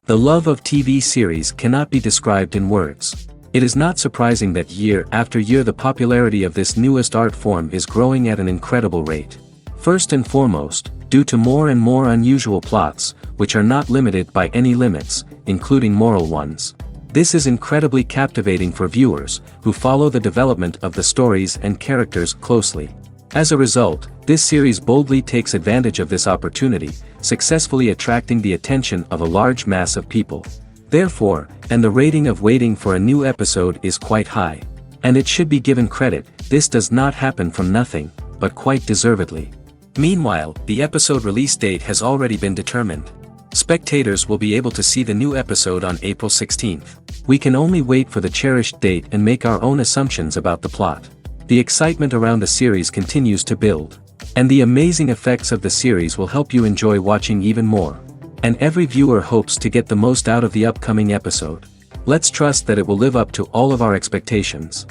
The love of TV series cannot be described in words. It is not surprising that year after year the popularity of this newest art form is growing at an incredible rate. First and foremost, due to more and more unusual plots, which are not limited by any limits, including moral ones. This is incredibly captivating for viewers, who follow the development of the stories and characters closely. As a result, this series boldly takes advantage of this opportunity, successfully attracting the attention of a large mass of people. Therefore, and the rating of waiting for a new episode is quite high. And it should be given credit, this does not happen from nothing, but quite deservedly. Meanwhile, the episode release date has already been determined. Spectators will be able to see the new episode on April 16th. We can only wait for the cherished date and make our own assumptions about the plot. The excitement around the series continues to build. And the amazing effects of the series will help you enjoy watching even more. And every viewer hopes to get the most out of the upcoming episode. Let's trust that it will live up to all of our expectations.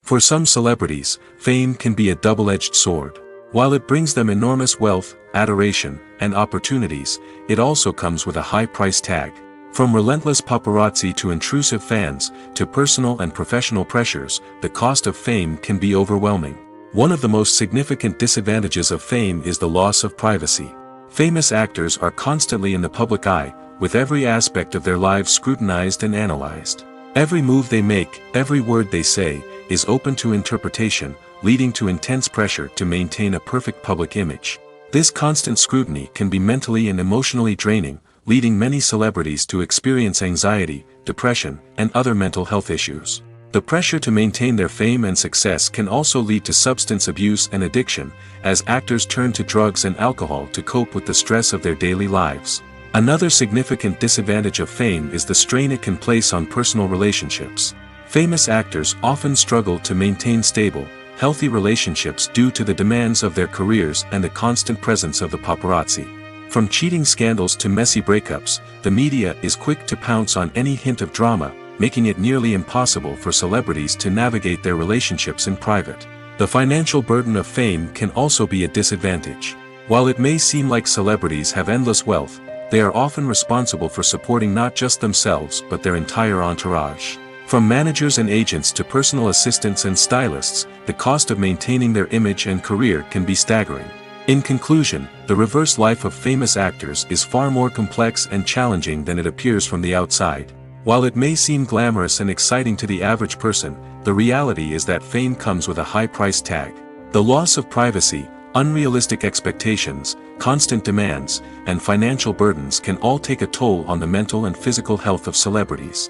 For some celebrities, fame can be a double-edged sword. While it brings them enormous wealth, adoration, and opportunities, it also comes with a high price tag. From relentless paparazzi to intrusive fans, to personal and professional pressures, the cost of fame can be overwhelming. One of the most significant disadvantages of fame is the loss of privacy. Famous actors are constantly in the public eye, with every aspect of their lives scrutinized and analyzed. Every move they make, every word they say, is open to interpretation, leading to intense pressure to maintain a perfect public image. This constant scrutiny can be mentally and emotionally draining, leading many celebrities to experience anxiety, depression, and other mental health issues. The pressure to maintain their fame and success can also lead to substance abuse and addiction, as actors turn to drugs and alcohol to cope with the stress of their daily lives. Another significant disadvantage of fame is the strain it can place on personal relationships. Famous actors often struggle to maintain stable, healthy relationships due to the demands of their careers and the constant presence of the paparazzi. From cheating scandals to messy breakups, the media is quick to pounce on any hint of drama, making it nearly impossible for celebrities to navigate their relationships in private. The financial burden of fame can also be a disadvantage. While it may seem like celebrities have endless wealth, they are often responsible for supporting not just themselves but their entire entourage. From managers and agents to personal assistants and stylists, the cost of maintaining their image and career can be staggering. In conclusion, the reverse life of famous actors is far more complex and challenging than it appears from the outside. While it may seem glamorous and exciting to the average person, the reality is that fame comes with a high price tag. The loss of privacy, unrealistic expectations, constant demands, and financial burdens can all take a toll on the mental and physical health of celebrities.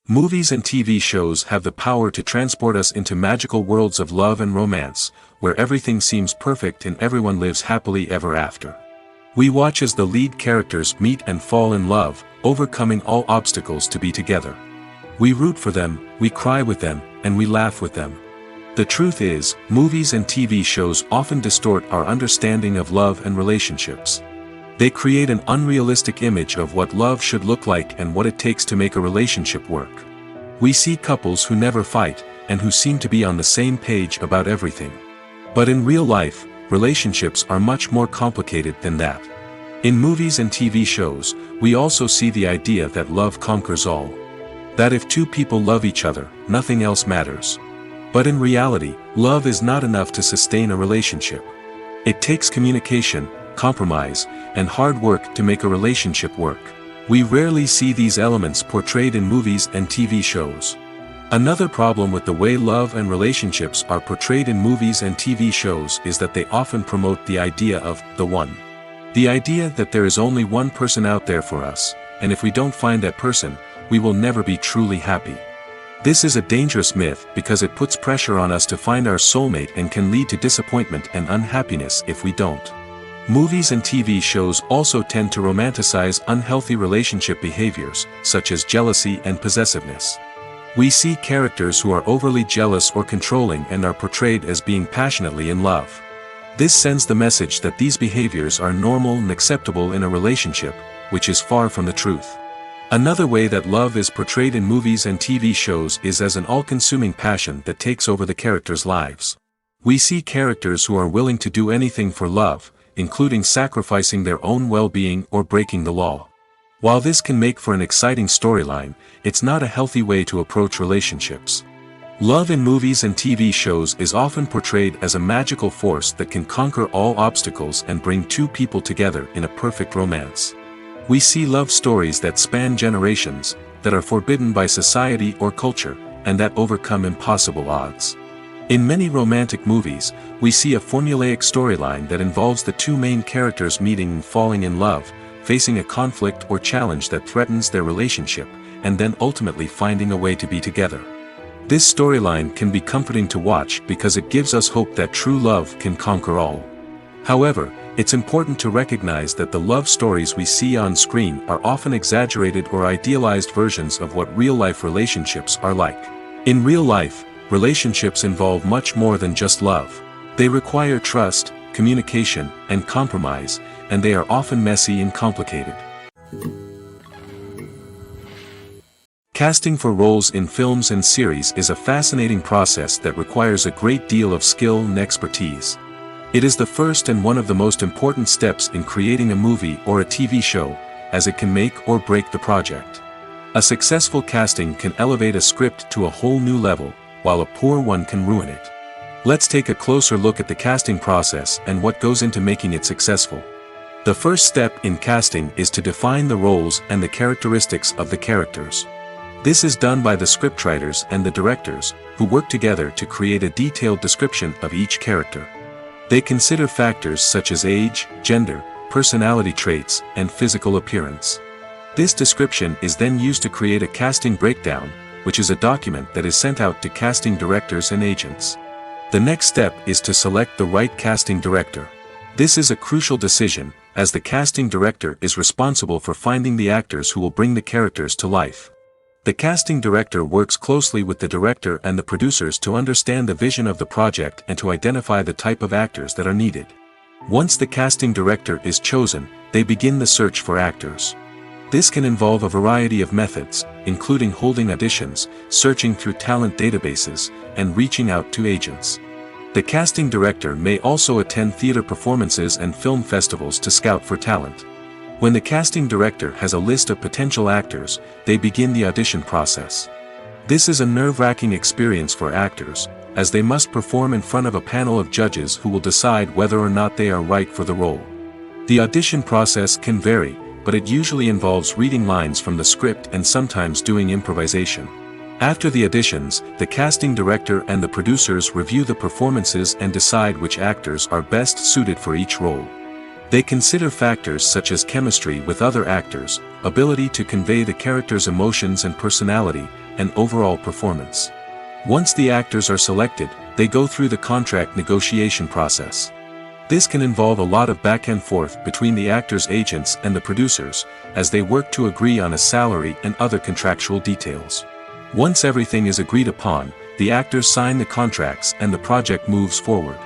Movies and TV shows have the power to transport us into magical worlds of love and romance, where everything seems perfect and everyone lives happily ever after. We watch as the lead characters meet and fall in love, overcoming all obstacles to be together. We root for them, we cry with them, and we laugh with them. The truth is, movies and TV shows often distort our understanding of love and relationships. They create an unrealistic image of what love should look like and what it takes to make a relationship work. We see couples who never fight, and who seem to be on the same page about everything. But in real life, relationships are much more complicated than that. In movies and TV shows, we also see the idea that love conquers all. That if two people love each other, nothing else matters. But in reality, love is not enough to sustain a relationship. It takes communication, compromise, and hard work to make a relationship work. We rarely see these elements portrayed in movies and TV shows. Another problem with the way love and relationships are portrayed in movies and TV shows is that they often promote the idea of the one. The idea that there is only one person out there for us, and if we don't find that person, we will never be truly happy. This is a dangerous myth because it puts pressure on us to find our soulmate and can lead to disappointment and unhappiness if we don't. Movies and TV shows also tend to romanticize unhealthy relationship behaviors, such as jealousy and possessiveness. We see characters who are overly jealous or controlling and are portrayed as being passionately in love. This sends the message that these behaviors are normal and acceptable in a relationship, which is far from the truth. Another way that love is portrayed in movies and TV shows is as an all-consuming passion that takes over the characters' lives. We see characters who are willing to do anything for love, including sacrificing their own well-being or breaking the law. While this can make for an exciting storyline, it's not a healthy way to approach relationships. Love in movies and TV shows is often portrayed as a magical force that can conquer all obstacles and bring two people together in a perfect romance. We see love stories that span generations, that are forbidden by society or culture, and that overcome impossible odds. In many romantic movies, we see a formulaic storyline that involves the two main characters meeting and falling in love, facing a conflict or challenge that threatens their relationship, and then ultimately finding a way to be together. This storyline can be comforting to watch because it gives us hope that true love can conquer all. However, it's important to recognize that the love stories we see on screen are often exaggerated or idealized versions of what real-life relationships are like. In real life, relationships involve much more than just love. They require trust, communication, and compromise, and they are often messy and complicated. Casting for roles in films and series is a fascinating process that requires a great deal of skill and expertise. It is the first and one of the most important steps in creating a movie or a TV show, as it can make or break the project. A successful casting can elevate a script to a whole new level, while a poor one can ruin it. Let's take a closer look at the casting process and what goes into making it successful. The first step in casting is to define the roles and the characteristics of the characters. This is done by the scriptwriters and the directors, who work together to create a detailed description of each character. They consider factors such as age, gender, personality traits, and physical appearance. This description is then used to create a casting breakdown, which is a document that is sent out to casting directors and agents. The next step is to select the right casting director. This is a crucial decision, as the casting director is responsible for finding the actors who will bring the characters to life. The casting director works closely with the director and the producers to understand the vision of the project and to identify the type of actors that are needed. Once the casting director is chosen, they begin the search for actors. This can involve a variety of methods, including holding auditions, searching through talent databases, and reaching out to agents. The casting director may also attend theater performances and film festivals to scout for talent. When the casting director has a list of potential actors, they begin the audition process. This is a nerve-wracking experience for actors, as they must perform in front of a panel of judges who will decide whether or not they are right for the role. The audition process can vary, but it usually involves reading lines from the script and sometimes doing improvisation. After the auditions, the casting director and the producers review the performances and decide which actors are best suited for each role. They consider factors such as chemistry with other actors, ability to convey the character's emotions and personality, and overall performance. Once the actors are selected, they go through the contract negotiation process. This can involve a lot of back and forth between the actors' agents and the producers, as they work to agree on a salary and other contractual details. Once everything is agreed upon, the actors sign the contracts and the project moves forward.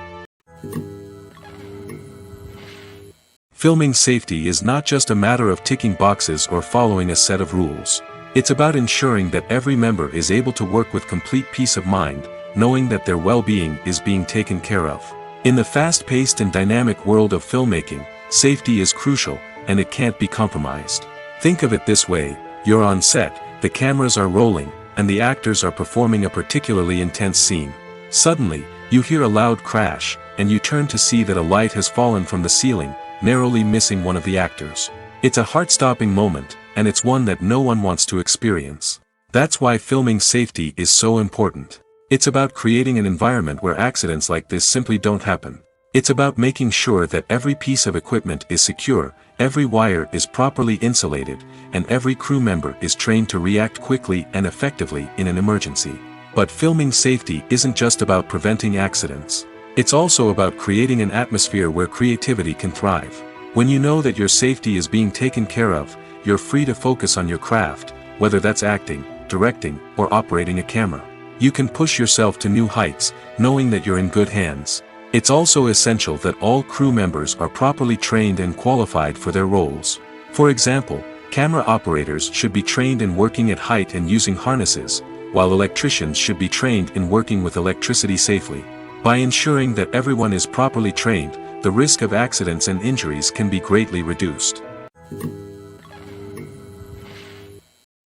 Filming safety is not just a matter of ticking boxes or following a set of rules. It's about ensuring that every member is able to work with complete peace of mind, knowing that their well-being is being taken care of. In the fast-paced and dynamic world of filmmaking, safety is crucial, and it can't be compromised. Think of it this way: you're on set, the cameras are rolling, and the actors are performing a particularly intense scene. Suddenly, you hear a loud crash, and you turn to see that a light has fallen from the ceiling, narrowly missing one of the actors. It's a heart-stopping moment, and it's one that no one wants to experience. That's why filming safety is so important. It's about creating an environment where accidents like this simply don't happen. It's about making sure that every piece of equipment is secure, every wire is properly insulated, and every crew member is trained to react quickly and effectively in an emergency. But filming safety isn't just about preventing accidents. It's also about creating an atmosphere where creativity can thrive. When you know that your safety is being taken care of, you're free to focus on your craft, whether that's acting, directing, or operating a camera. You can push yourself to new heights, knowing that you're in good hands. It's also essential that all crew members are properly trained and qualified for their roles. For example, camera operators should be trained in working at height and using harnesses, while electricians should be trained in working with electricity safely. By ensuring that everyone is properly trained, the risk of accidents and injuries can be greatly reduced.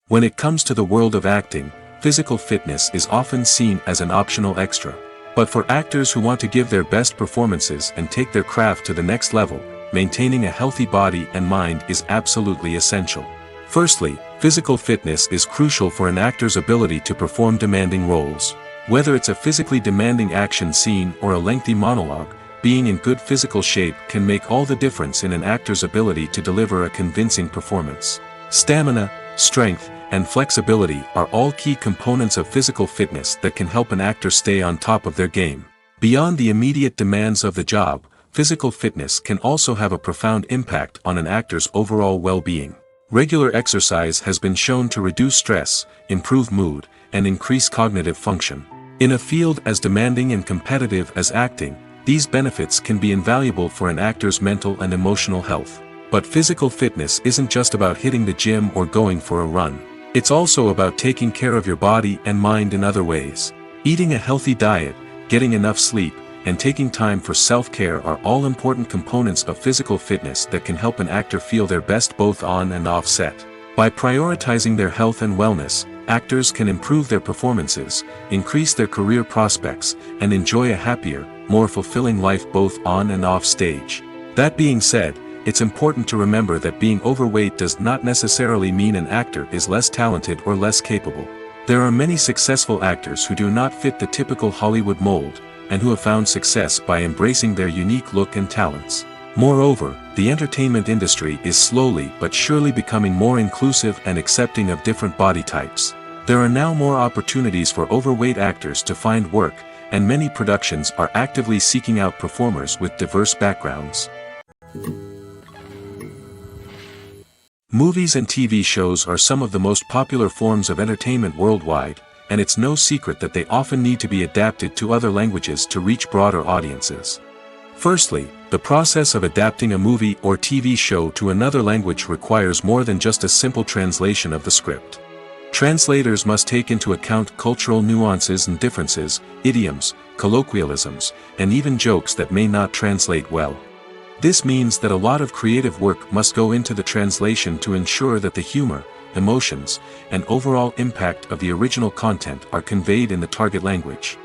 When it comes to the world of acting, physical fitness is often seen as an optional extra. But for actors who want to give their best performances and take their craft to the next level, maintaining a healthy body and mind is absolutely essential. Firstly, physical fitness is crucial for an actor's ability to perform demanding roles. Whether it's a physically demanding action scene or a lengthy monologue, being in good physical shape can make all the difference in an actor's ability to deliver a convincing performance. Stamina, strength, and flexibility are all key components of physical fitness that can help an actor stay on top of their game. Beyond the immediate demands of the job, physical fitness can also have a profound impact on an actor's overall well-being. Regular exercise has been shown to reduce stress, improve mood, and increase cognitive function. In a field as demanding and competitive as acting, these benefits can be invaluable for an actor's mental and emotional health. But physical fitness isn't just about hitting the gym or going for a run. It's also about taking care of your body and mind in other ways. Eating a healthy diet, getting enough sleep, and taking time for self-care are all important components of physical fitness that can help an actor feel their best both on and off set. By prioritizing their health and wellness, actors can improve their performances, increase their career prospects, and enjoy a happier, more fulfilling life both on and off stage. That being said, it's important to remember that being overweight does not necessarily mean an actor is less talented or less capable. There are many successful actors who do not fit the typical Hollywood mold, and who have found success by embracing their unique look and talents. Moreover, the entertainment industry is slowly but surely becoming more inclusive and accepting of different body types. There are now more opportunities for overweight actors to find work, and many productions are actively seeking out performers with diverse backgrounds. Movies and TV shows are some of the most popular forms of entertainment worldwide, and it's no secret that they often need to be adapted to other languages to reach broader audiences. Firstly, the process of adapting a movie or TV show to another language requires more than just a simple translation of the script. Translators must take into account cultural nuances and differences, idioms, colloquialisms, and even jokes that may not translate well. This means that a lot of creative work must go into the translation to ensure that the humor, emotions, and overall impact of the original content are conveyed in the target language.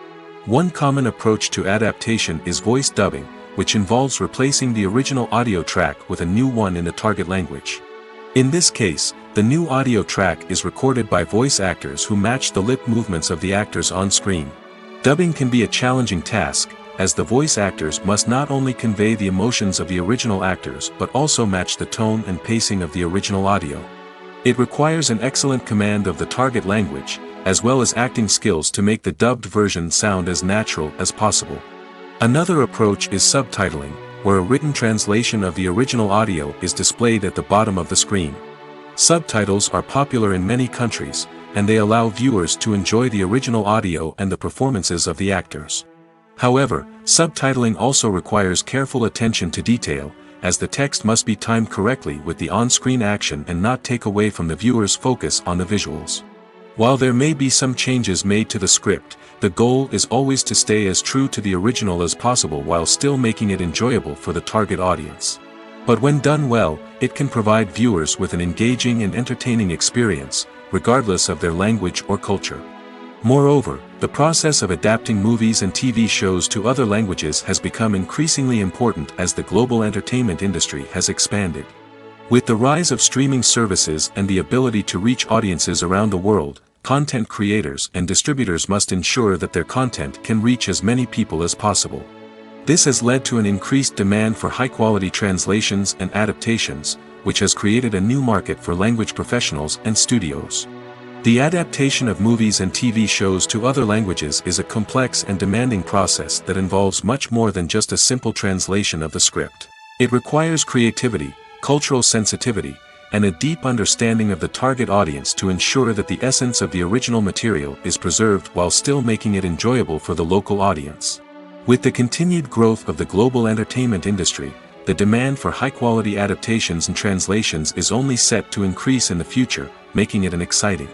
One common approach to adaptation is voice dubbing, which involves replacing the original audio track with a new one in the target language. In this case, the new audio track is recorded by voice actors who match the lip movements of the actors on screen. Dubbing can be a challenging task, as the voice actors must not only convey the emotions of the original actors but also match the tone and pacing of the original audio. It requires an excellent command of the target language, as well as acting skills to make the dubbed version sound as natural as possible. Another approach is subtitling, where a written translation of the original audio is displayed at the bottom of the screen. Subtitles are popular in many countries, and they allow viewers to enjoy the original audio and the performances of the actors. However, subtitling also requires careful attention to detail, as the text must be timed correctly with the on-screen action and not take away from the viewer's focus on the visuals. While there may be some changes made to the script, the goal is always to stay as true to the original as possible while still making it enjoyable for the target audience. But when done well, it can provide viewers with an engaging and entertaining experience, regardless of their language or culture. Moreover, the process of adapting movies and TV shows to other languages has become increasingly important as the global entertainment industry has expanded. With the rise of streaming services and the ability to reach audiences around the world, content creators and distributors must ensure that their content can reach as many people as possible. This has led to an increased demand for high-quality translations and adaptations, which has created a new market for language professionals and studios. The adaptation of movies and TV shows to other languages is a complex and demanding process that involves much more than just a simple translation of the script. It requires creativity, cultural sensitivity, and a deep understanding of the target audience to ensure that the essence of the original material is preserved while still making it enjoyable for the local audience. With the continued growth of the global entertainment industry, the demand for high-quality adaptations and translations is only set to increase in the future, making it an exciting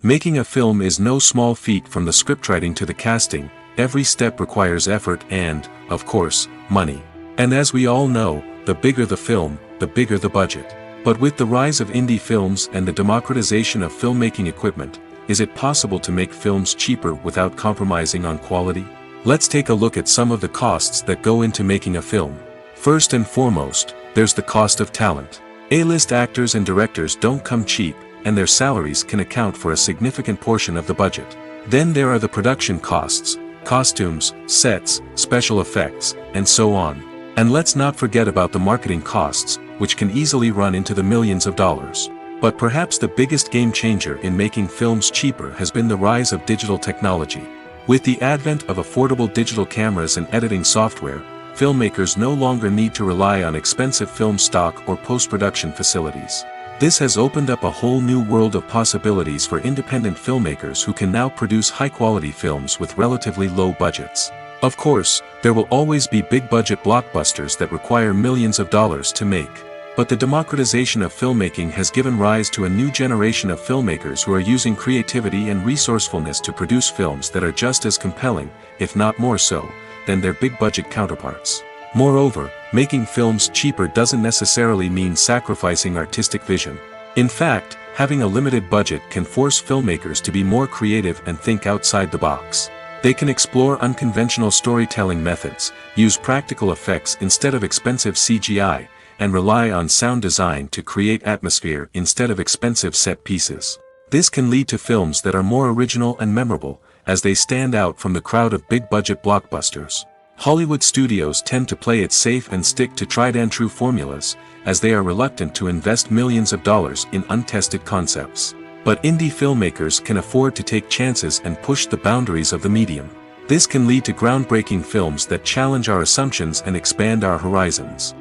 Making a film is no small feat. From the scriptwriting to the casting, every step requires effort and, of course, money. And as we all know, the bigger the film, the bigger the budget. But with the rise of indie films and the democratization of filmmaking equipment, is it possible to make films cheaper without compromising on quality? Let's take a look at some of the costs that go into making a film. First and foremost, there's the cost of talent. A-list actors and directors don't come cheap, and their salaries can account for a significant portion of the budget. Then there are the production costs, costumes, sets, special effects, and so on. And let's not forget about the marketing costs, which can easily run into the millions of dollars. But perhaps the biggest game changer in making films cheaper has been the rise of digital technology. With the advent of affordable digital cameras and editing software, filmmakers no longer need to rely on expensive film stock or post-production facilities. This has opened up a whole new world of possibilities for independent filmmakers who can now produce high-quality films with relatively low budgets. Of course, there will always be big-budget blockbusters that require millions of dollars to make. But the democratization of filmmaking has given rise to a new generation of filmmakers who are using creativity and resourcefulness to produce films that are just as compelling, if not more so, than their big-budget counterparts. Moreover, making films cheaper doesn't necessarily mean sacrificing artistic vision. In fact, having a limited budget can force filmmakers to be more creative and think outside the box. They can explore unconventional storytelling methods, use practical effects instead of expensive CGI, and rely on sound design to create atmosphere instead of expensive set pieces. This can lead to films that are more original and memorable, as they stand out from the crowd of big-budget blockbusters. Hollywood studios tend to play it safe and stick to tried-and-true formulas, as they are reluctant to invest millions of dollars in untested concepts. But indie filmmakers can afford to take chances and push the boundaries of the medium. This can lead to groundbreaking films that challenge our assumptions and expand our horizons.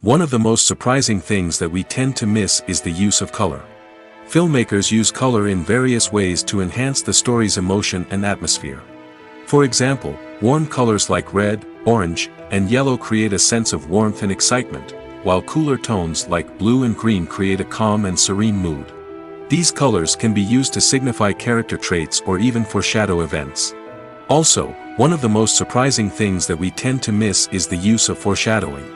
One of the most surprising things that we tend to miss is the use of color. Filmmakers use color in various ways to enhance the story's emotion and atmosphere. For example, warm colors like red, orange, and yellow create a sense of warmth and excitement, while cooler tones like blue and green create a calm and serene mood. These colors can be used to signify character traits or even foreshadow events. Also, one of the most surprising things that we tend to miss is the use of foreshadowing.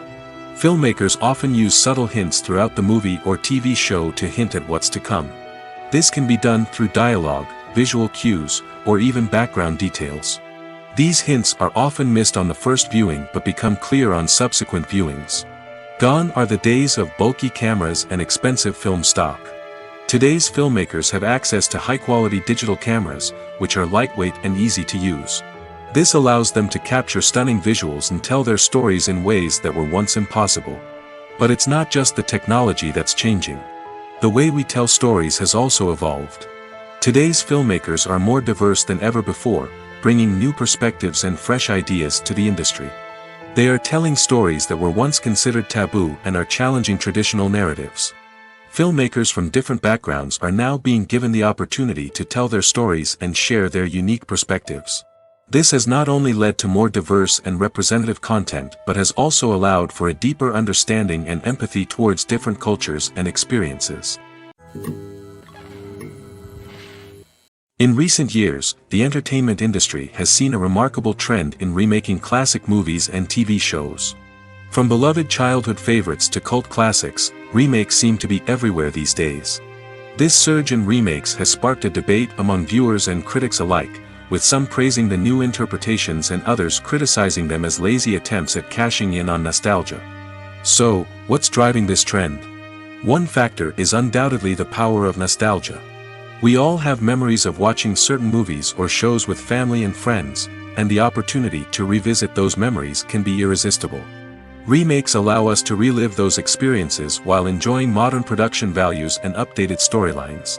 Filmmakers often use subtle hints throughout the movie or TV show to hint at what's to come. This can be done through dialogue, visual cues, or even background details. These hints are often missed on the first viewing but become clear on subsequent viewings. Gone are the days of bulky cameras and expensive film stock. Today's filmmakers have access to high-quality digital cameras, which are lightweight and easy to use. This allows them to capture stunning visuals and tell their stories in ways that were once impossible. But it's not just the technology that's changing. The way we tell stories has also evolved. Today's filmmakers are more diverse than ever before, bringing new perspectives and fresh ideas to the industry. They are telling stories that were once considered taboo and are challenging traditional narratives. Filmmakers from different backgrounds are now being given the opportunity to tell their stories and share their unique perspectives. This has not only led to more diverse and representative content but has also allowed for a deeper understanding and empathy towards different cultures and experiences. In recent years, the entertainment industry has seen a remarkable trend in remaking classic movies and TV shows. From beloved childhood favorites to cult classics, remakes seem to be everywhere these days. This surge in remakes has sparked a debate among viewers and critics alike, with some praising the new interpretations and others criticizing them as lazy attempts at cashing in on nostalgia. So, what's driving this trend? One factor is undoubtedly the power of nostalgia. We all have memories of watching certain movies or shows with family and friends, and the opportunity to revisit those memories can be irresistible. Remakes allow us to relive those experiences while enjoying modern production values and updated storylines.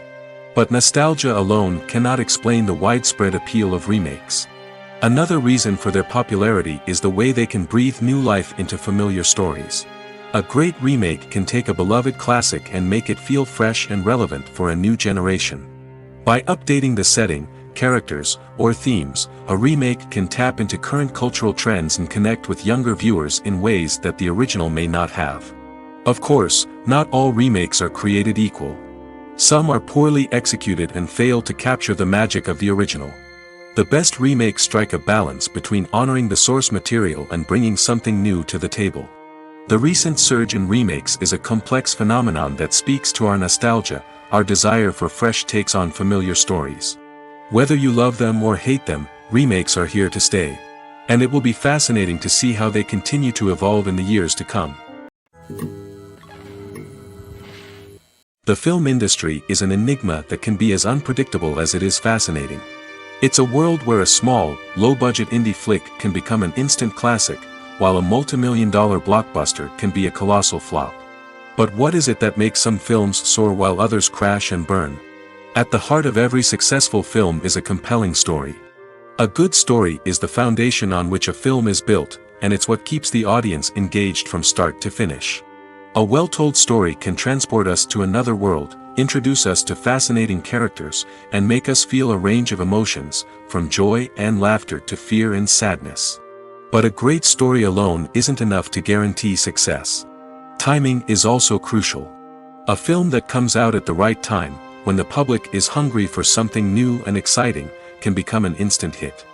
But nostalgia alone cannot explain the widespread appeal of remakes. Another reason for their popularity is the way they can breathe new life into familiar stories. A great remake can take a beloved classic and make it feel fresh and relevant for a new generation. By updating the setting, characters, or themes, a remake can tap into current cultural trends and connect with younger viewers in ways that the original may not have. Of course, not all remakes are created equal. Some are poorly executed and fail to capture the magic of the original. The best remakes strike a balance between honoring the source material and bringing something new to the table. The recent surge in remakes is a complex phenomenon that speaks to our nostalgia, our desire for fresh takes on familiar stories. Whether you love them or hate them, remakes are here to stay. And it will be fascinating to see how they continue to evolve in the years to come. The film industry is an enigma that can be as unpredictable as it is fascinating. It's a world where a small, low-budget indie flick can become an instant classic, while a multi-million-dollar blockbuster can be a colossal flop. But what is it that makes some films soar while others crash and burn? At the heart of every successful film is a compelling story. A good story is the foundation on which a film is built, and it's what keeps the audience engaged from start to finish. A well-told story can transport us to another world, introduce us to fascinating characters, and make us feel a range of emotions, from joy and laughter to fear and sadness. But a great story alone isn't enough to guarantee success. Timing is also crucial. A film that comes out at the right time, when the public is hungry for something new and exciting, can become an instant hit.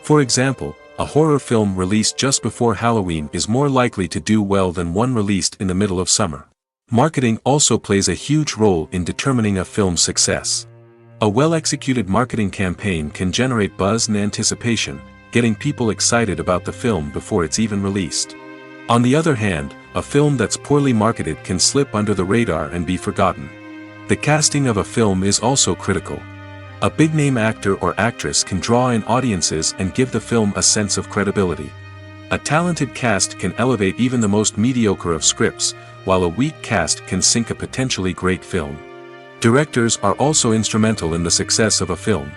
For example, a horror film released just before Halloween is more likely to do well than one released in the middle of summer. Marketing also plays a huge role in determining a film's success. A well-executed marketing campaign can generate buzz and anticipation, getting people excited about the film before it's even released. On the other hand, a film that's poorly marketed can slip under the radar and be forgotten. The casting of a film is also critical. A big-name actor or actress can draw in audiences and give the film a sense of credibility. A talented cast can elevate even the most mediocre of scripts, while a weak cast can sink a potentially great film. Directors are also instrumental in the success of a film.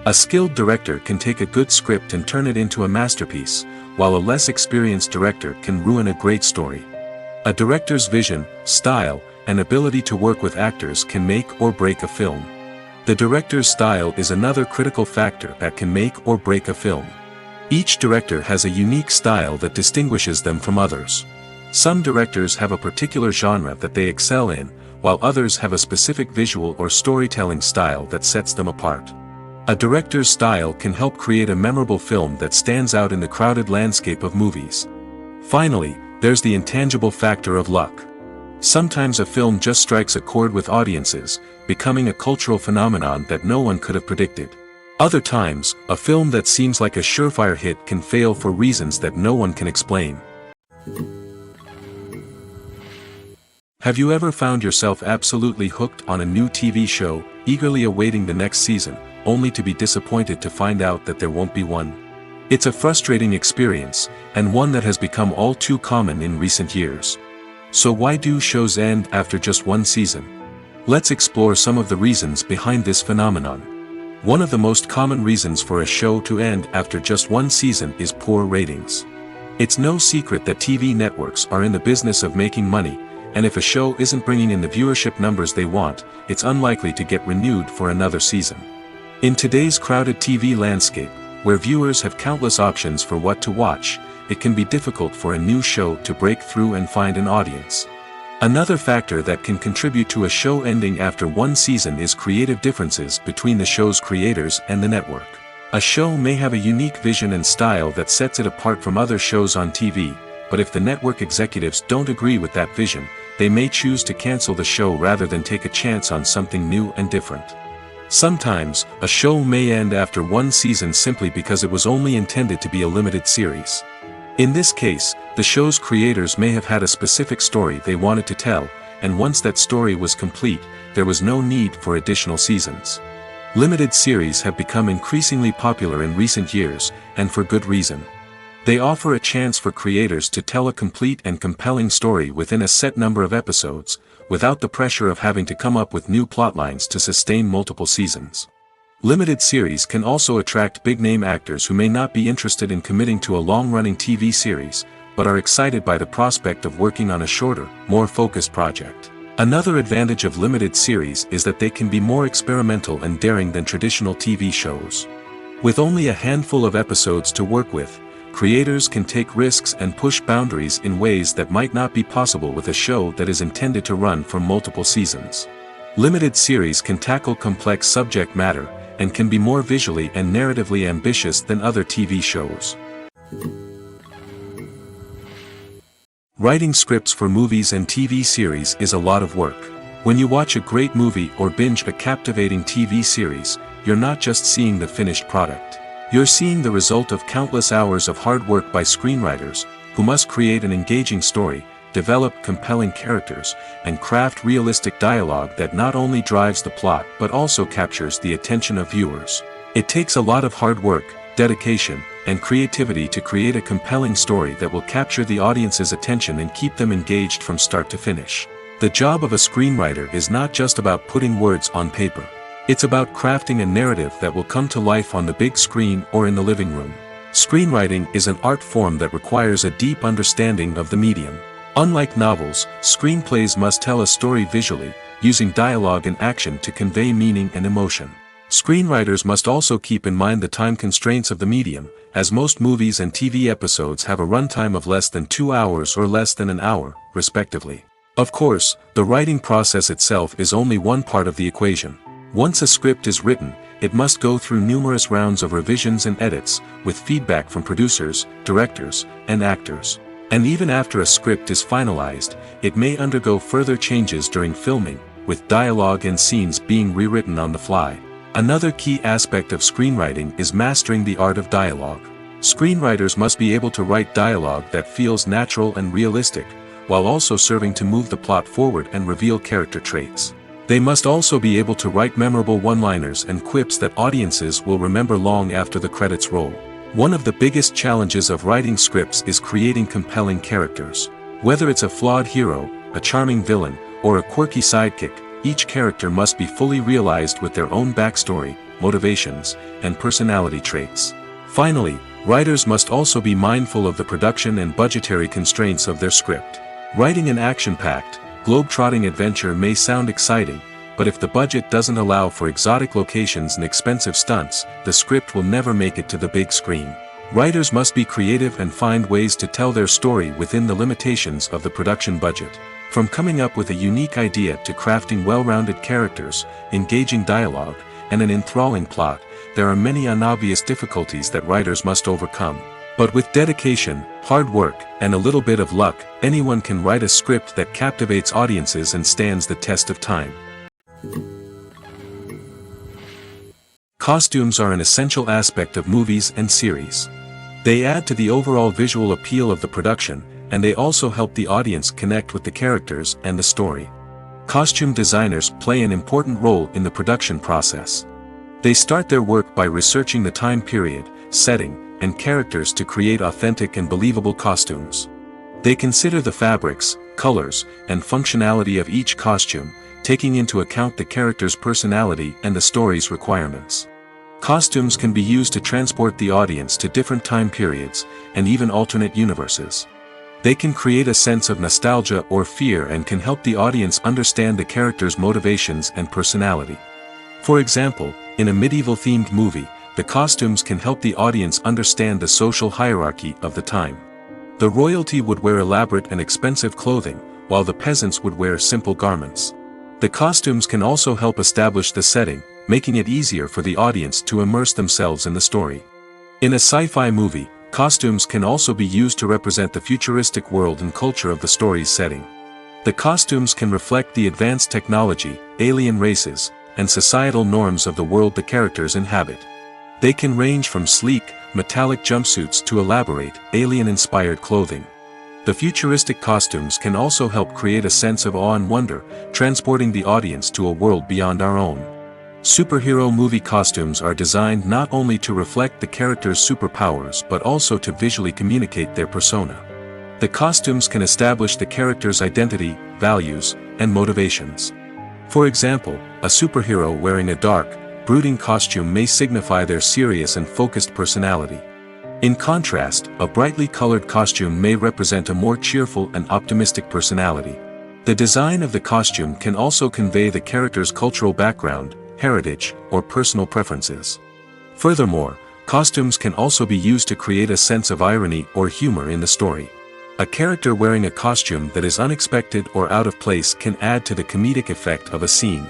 A skilled director can take a good script and turn it into a masterpiece, while a less experienced director can ruin a great story. A director's vision, style, and ability to work with actors can make or break a film. The director's style is another critical factor that can make or break a film. Each director has a unique style that distinguishes them from others. Some directors have a particular genre that they excel in, while others have a specific visual or storytelling style that sets them apart. A director's style can help create a memorable film that stands out in the crowded landscape of movies. Finally, there's the intangible factor of luck. Sometimes a film just strikes a chord with audiences, becoming a cultural phenomenon that no one could have predicted. Other times, a film that seems like a surefire hit can fail for reasons that no one can explain. Have you ever found yourself absolutely hooked on a new TV show, eagerly awaiting the next season, only to be disappointed to find out that there won't be one? It's a frustrating experience, and one that has become all too common in recent years. So why do shows end after just one season? Let's explore some of the reasons behind this phenomenon. One of the most common reasons for a show to end after just one season is poor ratings. It's no secret that TV networks are in the business of making money, and if a show isn't bringing in the viewership numbers they want, it's unlikely to get renewed for another season. In today's crowded TV landscape, where viewers have countless options for what to watch, it can be difficult for a new show to break through and find an audience. Another factor that can contribute to a show ending after one season is creative differences between the show's creators and the network. A show may have a unique vision and style that sets it apart from other shows on TV, but if the network executives don't agree with that vision, they may choose to cancel the show rather than take a chance on something new and different. Sometimes, a show may end after one season simply because it was only intended to be a limited series. In this case, the show's creators may have had a specific story they wanted to tell, and once that story was complete, there was no need for additional seasons. Limited series have become increasingly popular in recent years, and for good reason. They offer a chance for creators to tell a complete and compelling story within a set number of episodes, without the pressure of having to come up with new plotlines to sustain multiple seasons. Limited series can also attract big-name actors who may not be interested in committing to a long-running TV series, but are excited by the prospect of working on a shorter, more focused project. Another advantage of limited series is that they can be more experimental and daring than traditional TV shows. With only a handful of episodes to work with, creators can take risks and push boundaries in ways that might not be possible with a show that is intended to run for multiple seasons. Limited series can tackle complex subject matter, and can be more visually and narratively ambitious than other TV shows. Writing scripts for movies and TV series is a lot of work. When you watch a great movie or binge a captivating TV series, you're not just seeing the finished product. You're seeing the result of countless hours of hard work by screenwriters, who must create an engaging story, develop compelling characters, and craft realistic dialogue that not only drives the plot but also captures the attention of viewers. It takes a lot of hard work, dedication, and creativity to create a compelling story that will capture the audience's attention and keep them engaged from start to finish. The job of a screenwriter is not just about putting words on paper. It's about crafting a narrative that will come to life on the big screen or in the living room. Screenwriting is an art form that requires a deep understanding of the medium. Unlike novels, screenplays must tell a story visually, using dialogue and action to convey meaning and emotion. Screenwriters must also keep in mind the time constraints of the medium, as most movies and TV episodes have a runtime of less than 2 hours or less than an hour, respectively. Of course, the writing process itself is only one part of the equation. Once a script is written, it must go through numerous rounds of revisions and edits, with feedback from producers, directors, and actors. And even after a script is finalized, it may undergo further changes during filming, with dialogue and scenes being rewritten on the fly. Another key aspect of screenwriting is mastering the art of dialogue. Screenwriters must be able to write dialogue that feels natural and realistic, while also serving to move the plot forward and reveal character traits. They must also be able to write memorable one-liners and quips that audiences will remember long after the credits roll. One of the biggest challenges of writing scripts is creating compelling characters. Whether it's a flawed hero, a charming villain, or a quirky sidekick, each character must be fully realized with their own backstory, motivations, and personality traits. Finally, writers must also be mindful of the production and budgetary constraints of their script. Writing an action-packed, globe-trotting adventure may sound exciting, but if the budget doesn't allow for exotic locations and expensive stunts, the script will never make it to the big screen. Writers must be creative and find ways to tell their story within the limitations of the production budget. From coming up with a unique idea to crafting well-rounded characters, engaging dialogue, and an enthralling plot, there are many unobvious difficulties that writers must overcome. But with dedication, hard work, and a little bit of luck, anyone can write a script that captivates audiences and stands the test of time. Costumes are an essential aspect of movies and series. They add to the overall visual appeal of the production, and they also help the audience connect with the characters and the story. Costume designers play an important role in the production process. They start their work by researching the time period, setting, and characters to create authentic and believable costumes. They consider the fabrics, colors, and functionality of each costume, taking into account the character's personality and the story's requirements. Costumes can be used to transport the audience to different time periods, and even alternate universes. They can create a sense of nostalgia or fear and can help the audience understand the character's motivations and personality. For example, in a medieval-themed movie, the costumes can help the audience understand the social hierarchy of the time. The royalty would wear elaborate and expensive clothing, while the peasants would wear simple garments. The costumes can also help establish the setting, making it easier for the audience to immerse themselves in the story. In a sci-fi movie, costumes can also be used to represent the futuristic world and culture of the story's setting. The costumes can reflect the advanced technology, alien races, and societal norms of the world the characters inhabit. They can range from sleek, metallic jumpsuits to elaborate, alien-inspired clothing. The futuristic costumes can also help create a sense of awe and wonder, transporting the audience to a world beyond our own. Superhero movie costumes are designed not only to reflect the character's superpowers but also to visually communicate their persona. The costumes can establish the character's identity, values, and motivations. For example, a superhero wearing a dark, brooding costume may signify their serious and focused personality. In contrast, a brightly colored costume may represent a more cheerful and optimistic personality. The design of the costume can also convey the character's cultural background, heritage, or personal preferences. Furthermore, Costumes can also be used to create a sense of irony or humor in the story. A character wearing a costume that is unexpected or out of place can add to the comedic effect of a scene.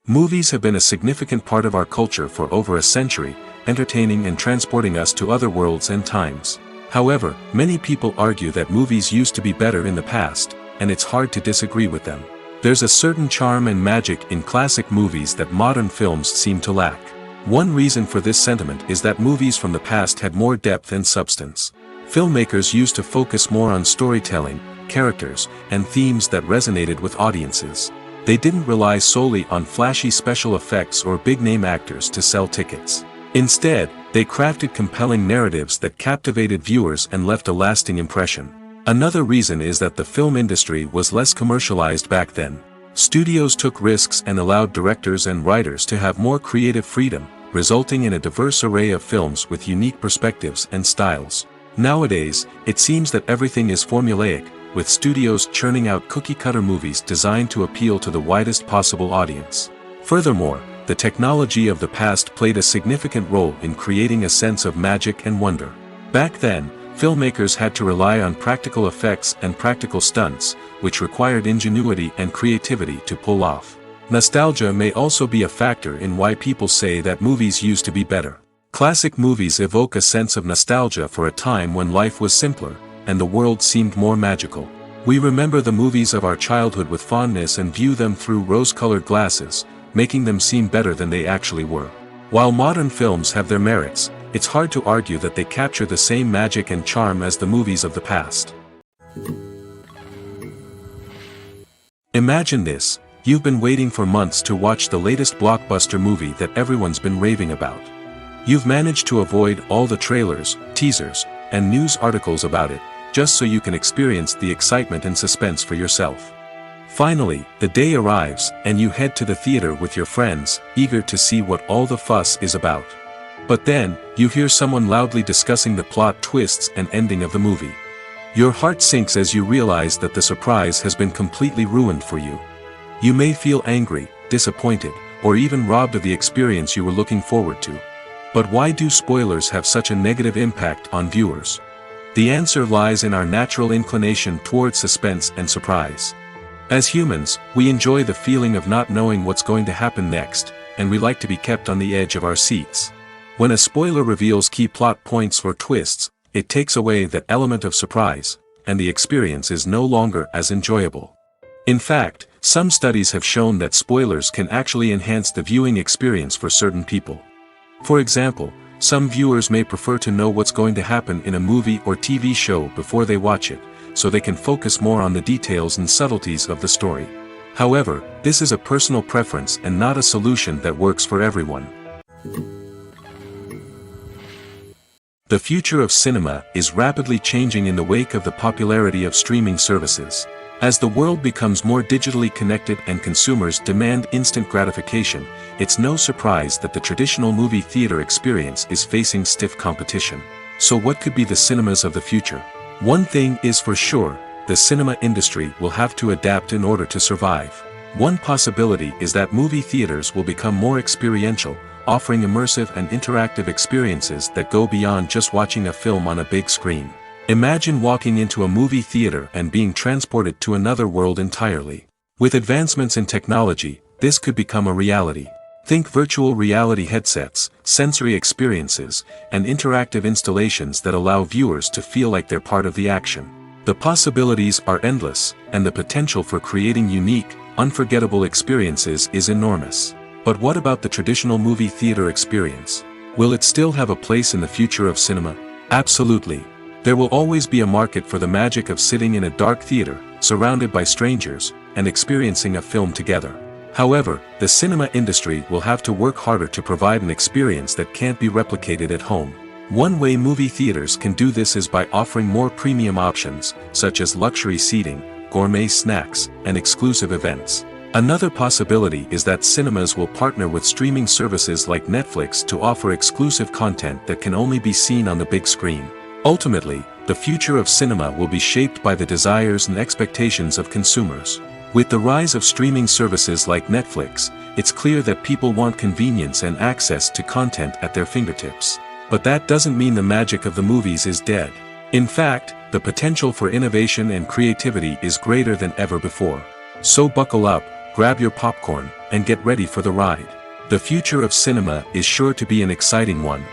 Movies have been a significant part of our culture for over a century, entertaining and transporting us to other worlds and times. However, many people argue that movies used to be better in the past, and it's hard to disagree with them. There's a certain charm and magic in classic movies that modern films seem to lack. One reason for this sentiment is that movies from the past had more depth and substance. Filmmakers used to focus more on storytelling, characters, and themes that resonated with audiences. They didn't rely solely on flashy special effects or big-name actors to sell tickets. Instead, they crafted compelling narratives that captivated viewers and left a lasting impression. Another reason is that the film industry was less commercialized back then. Studios took risks and allowed directors and writers to have more creative freedom, resulting in a diverse array of films with unique perspectives and styles. Nowadays, it seems that everything is formulaic, with studios churning out cookie-cutter movies designed to appeal to the widest possible audience. Furthermore, the technology of the past played a significant role in creating a sense of magic and wonder. Back then, filmmakers had to rely on practical effects and practical stunts, which required ingenuity and creativity to pull off. Nostalgia may also be a factor in why people say that movies used to be better. Classic movies evoke a sense of nostalgia for a time when life was simpler, and the world seemed more magical. We remember the movies of our childhood with fondness and view them through rose-colored glasses, making them seem better than they actually were. While modern films have their merits, it's hard to argue that they capture the same magic and charm as the movies of the past. Imagine this: you've been waiting for months to watch the latest blockbuster movie that everyone's been raving about. You've managed to avoid all the trailers, teasers, and news articles about it, just so you can experience the excitement and suspense for yourself. Finally, the day arrives, and you head to the theater with your friends, eager to see what all the fuss is about. But then, you hear someone loudly discussing the plot twists and ending of the movie. Your heart sinks as you realize that the surprise has been completely ruined for you. You may feel angry, disappointed, or even robbed of the experience you were looking forward to. But why do spoilers have such a negative impact on viewers? The answer lies in our natural inclination toward suspense and surprise. As humans, we enjoy the feeling of not knowing what's going to happen next, and we like to be kept on the edge of our seats. When a spoiler reveals key plot points or twists, it takes away that element of surprise, and the experience is no longer as enjoyable. In fact, some studies have shown that spoilers can actually enhance the viewing experience for certain people. For example, some viewers may prefer to know what's going to happen in a movie or TV show before they watch it, so they can focus more on the details and subtleties of the story. However, this is a personal preference and not a solution that works for everyone. The future of cinema is rapidly changing in the wake of the popularity of streaming services. As the world becomes more digitally connected and consumers demand instant gratification, it's no surprise that the traditional movie theater experience is facing stiff competition. So what could be the cinemas of the future? One thing is for sure: the cinema industry will have to adapt in order to survive. One possibility is that movie theaters will become more experiential, offering immersive and interactive experiences that go beyond just watching a film on a big screen. Imagine walking into a movie theater and being transported to another world entirely. With advancements in technology, this could become a reality. Think virtual reality headsets, sensory experiences, and interactive installations that allow viewers to feel like they're part of the action. The possibilities are endless, and the potential for creating unique, unforgettable experiences is enormous. But what about the traditional movie theater experience? Will it still have a place in the future of cinema? Absolutely. There will always be a market for the magic of sitting in a dark theater, surrounded by strangers, and experiencing a film together. However, the cinema industry will have to work harder to provide an experience that can't be replicated at home. One way movie theaters can do this is by offering more premium options, such as luxury seating, gourmet snacks, and exclusive events. Another possibility is that cinemas will partner with streaming services like Netflix to offer exclusive content that can only be seen on the big screen. Ultimately, the future of cinema will be shaped by the desires and expectations of consumers. With the rise of streaming services like Netflix, it's clear that people want convenience and access to content at their fingertips. But that doesn't mean the magic of the movies is dead. In fact, the potential for innovation and creativity is greater than ever before. So buckle up, grab your popcorn, and get ready for the ride. The future of cinema is sure to be an exciting one.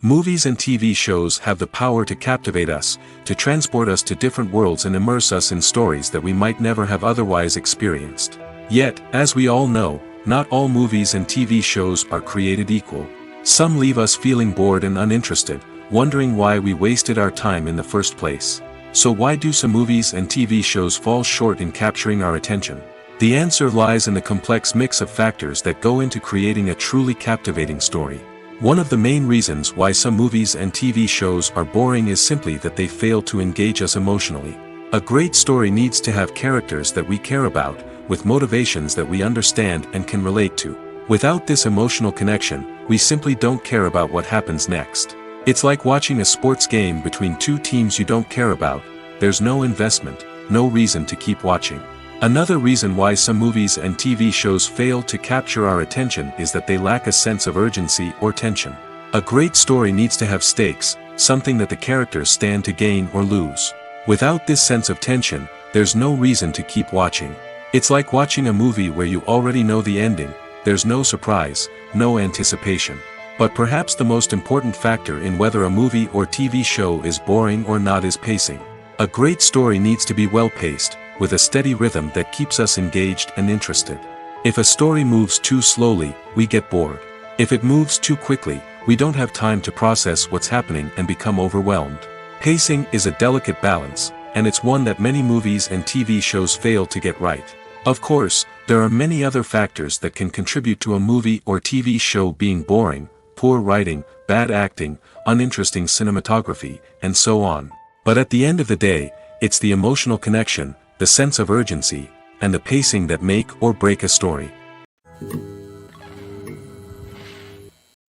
Movies and TV shows have the power to captivate us, to transport us to different worlds and immerse us in stories that we might never have otherwise experienced. Yet, as we all know, not all movies and TV shows are created equal. Some leave us feeling bored and uninterested, wondering why we wasted our time in the first place. So why do some movies and TV shows fall short in capturing our attention? The answer lies in the complex mix of factors that go into creating a truly captivating story. One of the main reasons why some movies and TV shows are boring is simply that they fail to engage us emotionally. A great story needs to have characters that we care about, with motivations that we understand and can relate to. Without this emotional connection, we simply don't care about what happens next. It's like watching a sports game between two teams you don't care about. There's no investment, no reason to keep watching. Another reason why some movies and TV shows fail to capture our attention is that they lack a sense of urgency or tension. A great story needs to have stakes, something that the characters stand to gain or lose. Without this sense of tension, there's no reason to keep watching. It's like watching a movie where you already know the ending. There's no surprise, no anticipation. But perhaps the most important factor in whether a movie or TV show is boring or not is pacing. A great story needs to be well-paced, with a steady rhythm that keeps us engaged and interested. If a story moves too slowly, we get bored. If it moves too quickly, we don't have time to process what's happening and become overwhelmed. Pacing is a delicate balance, and it's one that many movies and TV shows fail to get right. Of course, there are many other factors that can contribute to a movie or TV show being boring: poor writing, bad acting, uninteresting cinematography, and so on. But at the end of the day, it's the emotional connection, the sense of urgency, and the pacing that make or break a story.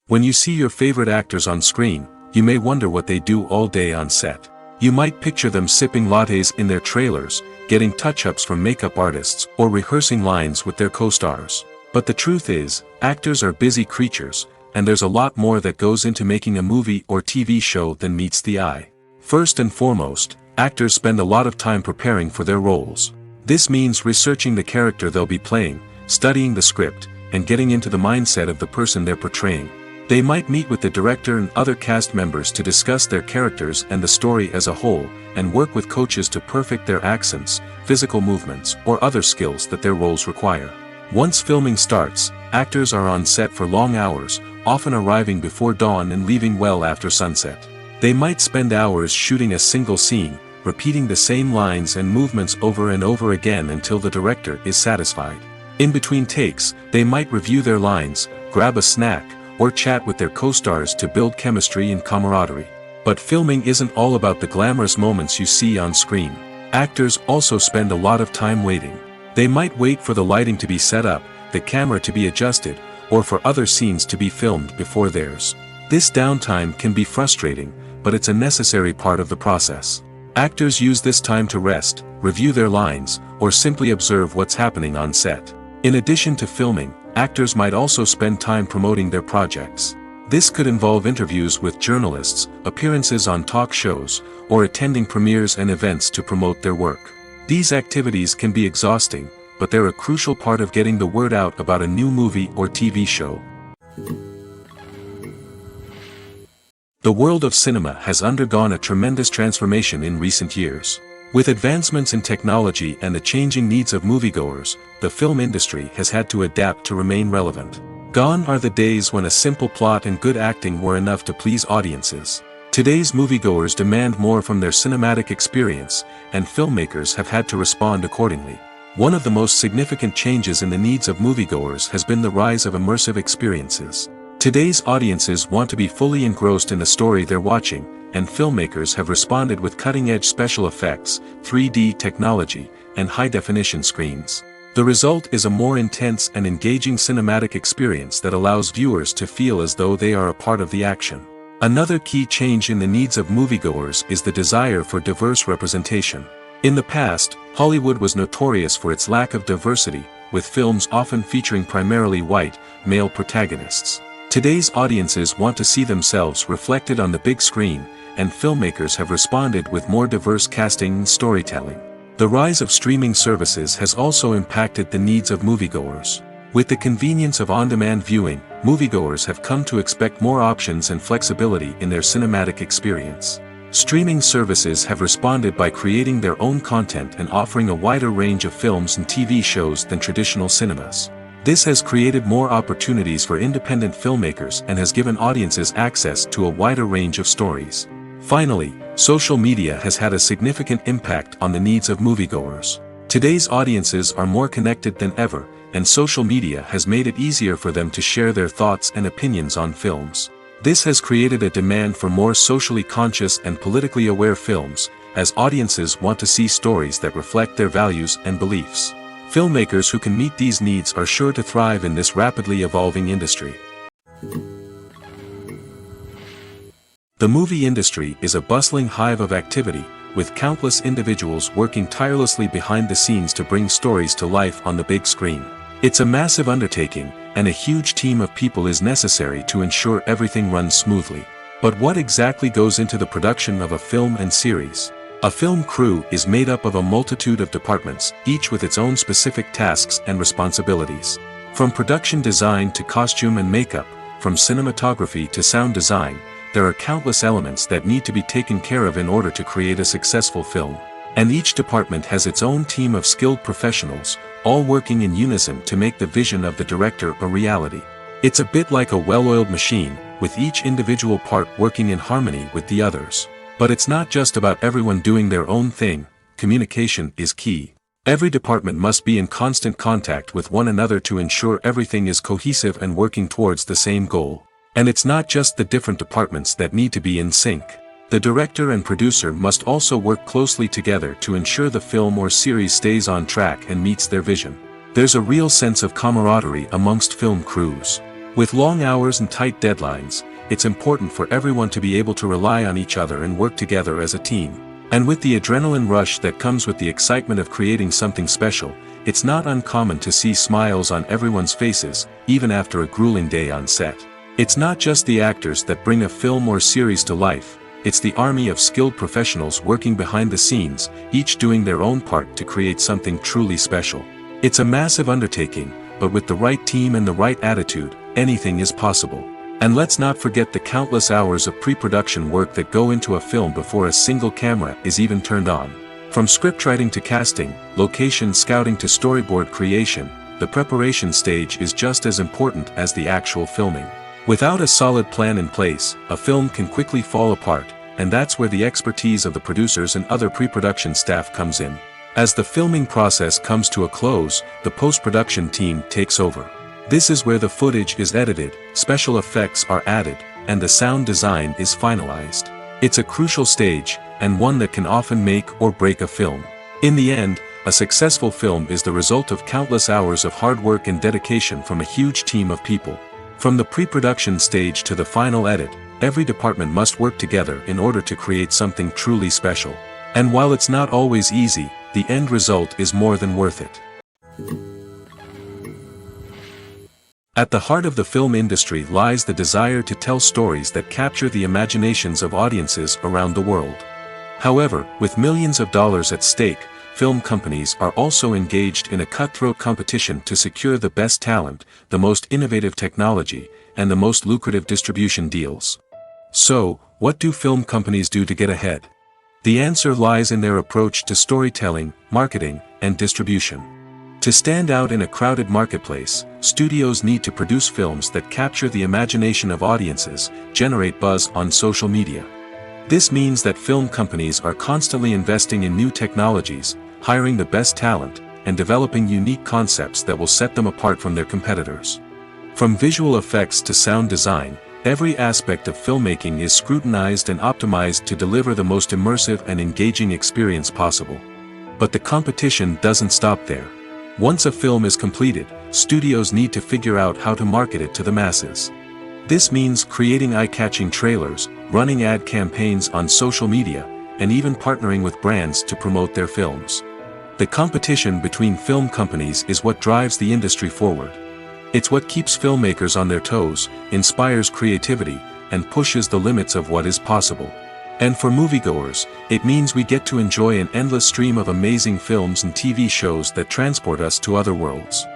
When you see your favorite actors on screen, you may wonder what they do all day on set. You might picture them sipping lattes in their trailers, getting touch-ups from makeup artists, or rehearsing lines with their co-stars. But the truth is, actors are busy creatures, and there's a lot more that goes into making a movie or TV show than meets the eye. First and foremost, actors spend a lot of time preparing for their roles. This means researching the character they'll be playing, studying the script, and getting into the mindset of the person they're portraying. They might meet with the director and other cast members to discuss their characters and the story as a whole, and work with coaches to perfect their accents, physical movements, or other skills that their roles require. Once filming starts, actors are on set for long hours, often arriving before dawn and leaving well after sunset. They might spend hours shooting a single scene, repeating the same lines and movements over and over again until the director is satisfied. In between takes, they might review their lines, grab a snack, or chat with their co-stars to build chemistry and camaraderie. But filming isn't all about the glamorous moments you see on screen. Actors also spend a lot of time waiting. They might wait for the lighting to be set up, the camera to be adjusted, or for other scenes to be filmed before theirs. This downtime can be frustrating, but it's a necessary part of the process. Actors use this time to rest, review their lines, or simply observe what's happening on set. In addition to filming, actors might also spend time promoting their projects. This could involve interviews with journalists, appearances on talk shows, or attending premieres and events to promote their work. These activities can be exhausting, but they're a crucial part of getting the word out about a new movie or TV show. The world of cinema has undergone a tremendous transformation in recent years. With advancements in technology and the changing needs of moviegoers, the film industry has had to adapt to remain relevant. Gone are the days when a simple plot and good acting were enough to please audiences. Today's moviegoers demand more from their cinematic experience, and filmmakers have had to respond accordingly. One of the most significant changes in the needs of moviegoers has been the rise of immersive experiences. Today's audiences want to be fully engrossed in the story they're watching, and filmmakers have responded with cutting-edge special effects, 3D technology, and high-definition screens. The result is a more intense and engaging cinematic experience that allows viewers to feel as though they are a part of the action. Another key change in the needs of moviegoers is the desire for diverse representation. In the past, Hollywood was notorious for its lack of diversity, with films often featuring primarily white, male protagonists. Today's audiences want to see themselves reflected on the big screen, and filmmakers have responded with more diverse casting and storytelling. The rise of streaming services has also impacted the needs of moviegoers. With the convenience of on-demand viewing, moviegoers have come to expect more options and flexibility in their cinematic experience. Streaming services have responded by creating their own content and offering a wider range of films and TV shows than traditional cinemas. This has created more opportunities for independent filmmakers and has given audiences access to a wider range of stories. Finally, social media has had a significant impact on the needs of moviegoers. Today's audiences are more connected than ever, and social media has made it easier for them to share their thoughts and opinions on films. This has created a demand for more socially conscious and politically aware films, as audiences want to see stories that reflect their values and beliefs. Filmmakers who can meet these needs are sure to thrive in this rapidly evolving industry. The movie industry is a bustling hive of activity, with countless individuals working tirelessly behind the scenes to bring stories to life on the big screen. It's a massive undertaking, and a huge team of people is necessary to ensure everything runs smoothly. But what exactly goes into the production of a film and series? A film crew is made up of a multitude of departments, each with its own specific tasks and responsibilities. From production design to costume and makeup, from cinematography to sound design, there are countless elements that need to be taken care of in order to create a successful film. And each department has its own team of skilled professionals, all working in unison to make the vision of the director a reality. It's a bit like a well-oiled machine, with each individual part working in harmony with the others. But it's not just about everyone doing their own thing. Communication is key. Every department must be in constant contact with one another to ensure everything is cohesive and working towards the same goal. And it's not just the different departments that need to be in sync. The director and producer must also work closely together to ensure the film or series stays on track and meets their vision. There's a real sense of camaraderie amongst film crews. With long hours and tight deadlines, it's important for everyone to be able to rely on each other and work together as a team. And with the adrenaline rush that comes with the excitement of creating something special, it's not uncommon to see smiles on everyone's faces, even after a grueling day on set. It's not just the actors that bring a film or series to life. It's the army of skilled professionals working behind the scenes, each doing their own part to create something truly special. It's a massive undertaking, but with the right team and the right attitude, anything is possible. And let's not forget the countless hours of pre-production work that go into a film before a single camera is even turned on. From scriptwriting to casting, location scouting to storyboard creation, the preparation stage is just as important as the actual filming. Without a solid plan in place, a film can quickly fall apart, and that's where the expertise of the producers and other pre-production staff comes in. As the filming process comes to a close, the post-production team takes over. This is where the footage is edited, special effects are added, and the sound design is finalized. It's a crucial stage, and one that can often make or break a film. In the end, a successful film is the result of countless hours of hard work and dedication from a huge team of people. From the pre-production stage to the final edit, every department must work together in order to create something truly special. And while it's not always easy, the end result is more than worth it. At the heart of the film industry lies the desire to tell stories that capture the imaginations of audiences around the world. However, with millions of dollars at stake, film companies are also engaged in a cutthroat competition to secure the best talent, the most innovative technology, and the most lucrative distribution deals. So, what do film companies do to get ahead? The answer lies in their approach to storytelling, marketing, and distribution. To stand out in a crowded marketplace, studios need to produce films that capture the imagination of audiences, generate buzz on social media. This means that film companies are constantly investing in new technologies, hiring the best talent, and developing unique concepts that will set them apart from their competitors. From visual effects to sound design, every aspect of filmmaking is scrutinized and optimized to deliver the most immersive and engaging experience possible. But the competition doesn't stop there. Once a film is completed, studios need to figure out how to market it to the masses. This means creating eye-catching trailers, running ad campaigns on social media, and even partnering with brands to promote their films. The competition between film companies is what drives the industry forward. It's what keeps filmmakers on their toes, inspires creativity, and pushes the limits of what is possible. And for moviegoers, it means we get to enjoy an endless stream of amazing films and TV shows that transport us to other worlds.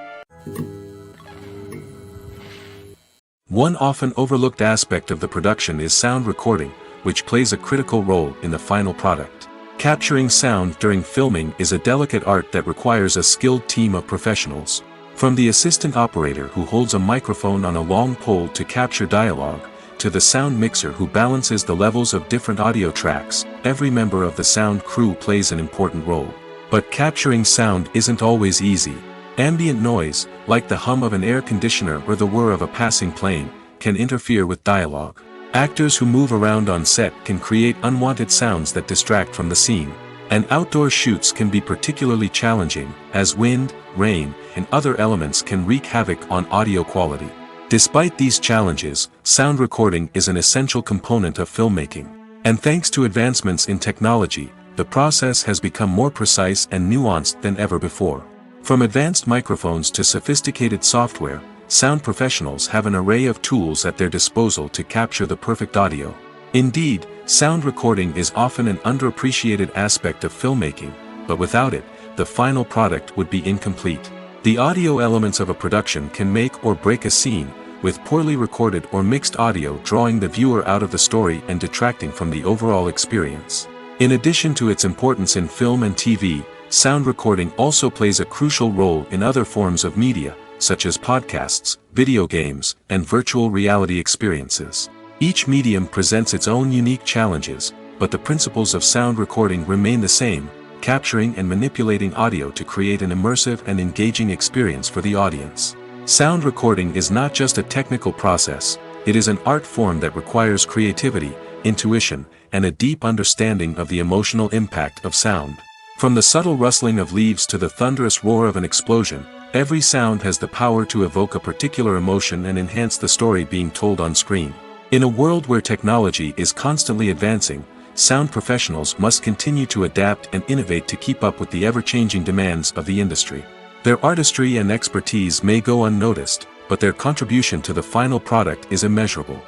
One often overlooked aspect of the production is sound recording, which plays a critical role in the final product. Capturing sound during filming is a delicate art that requires a skilled team of professionals. From the assistant operator who holds a microphone on a long pole to capture dialogue, to the sound mixer who balances the levels of different audio tracks, every member of the sound crew plays an important role. But capturing sound isn't always easy. Ambient noise, like the hum of an air conditioner or the whir of a passing plane, can interfere with dialogue. Actors who move around on set can create unwanted sounds that distract from the scene. And outdoor shoots can be particularly challenging, as wind, rain, and other elements can wreak havoc on audio quality. Despite these challenges, sound recording is an essential component of filmmaking. And thanks to advancements in technology, the process has become more precise and nuanced than ever before. From advanced microphones to sophisticated software, sound professionals have an array of tools at their disposal to capture the perfect audio. Indeed, sound recording is often an underappreciated aspect of filmmaking, but without it, the final product would be incomplete. The audio elements of a production can make or break a scene, with poorly recorded or mixed audio drawing the viewer out of the story and detracting from the overall experience. In addition to its importance in film and TV, sound recording also plays a crucial role in other forms of media, such as podcasts, video games, and virtual reality experiences. Each medium presents its own unique challenges, but the principles of sound recording remain the same, capturing and manipulating audio to create an immersive and engaging experience for the audience. Sound recording is not just a technical process, it is an art form that requires creativity, intuition, and a deep understanding of the emotional impact of sound. From the subtle rustling of leaves to the thunderous roar of an explosion, every sound has the power to evoke a particular emotion and enhance the story being told on screen. In a world where technology is constantly advancing, sound professionals must continue to adapt and innovate to keep up with the ever-changing demands of the industry. Their artistry and expertise may go unnoticed, but their contribution to the final product is immeasurable.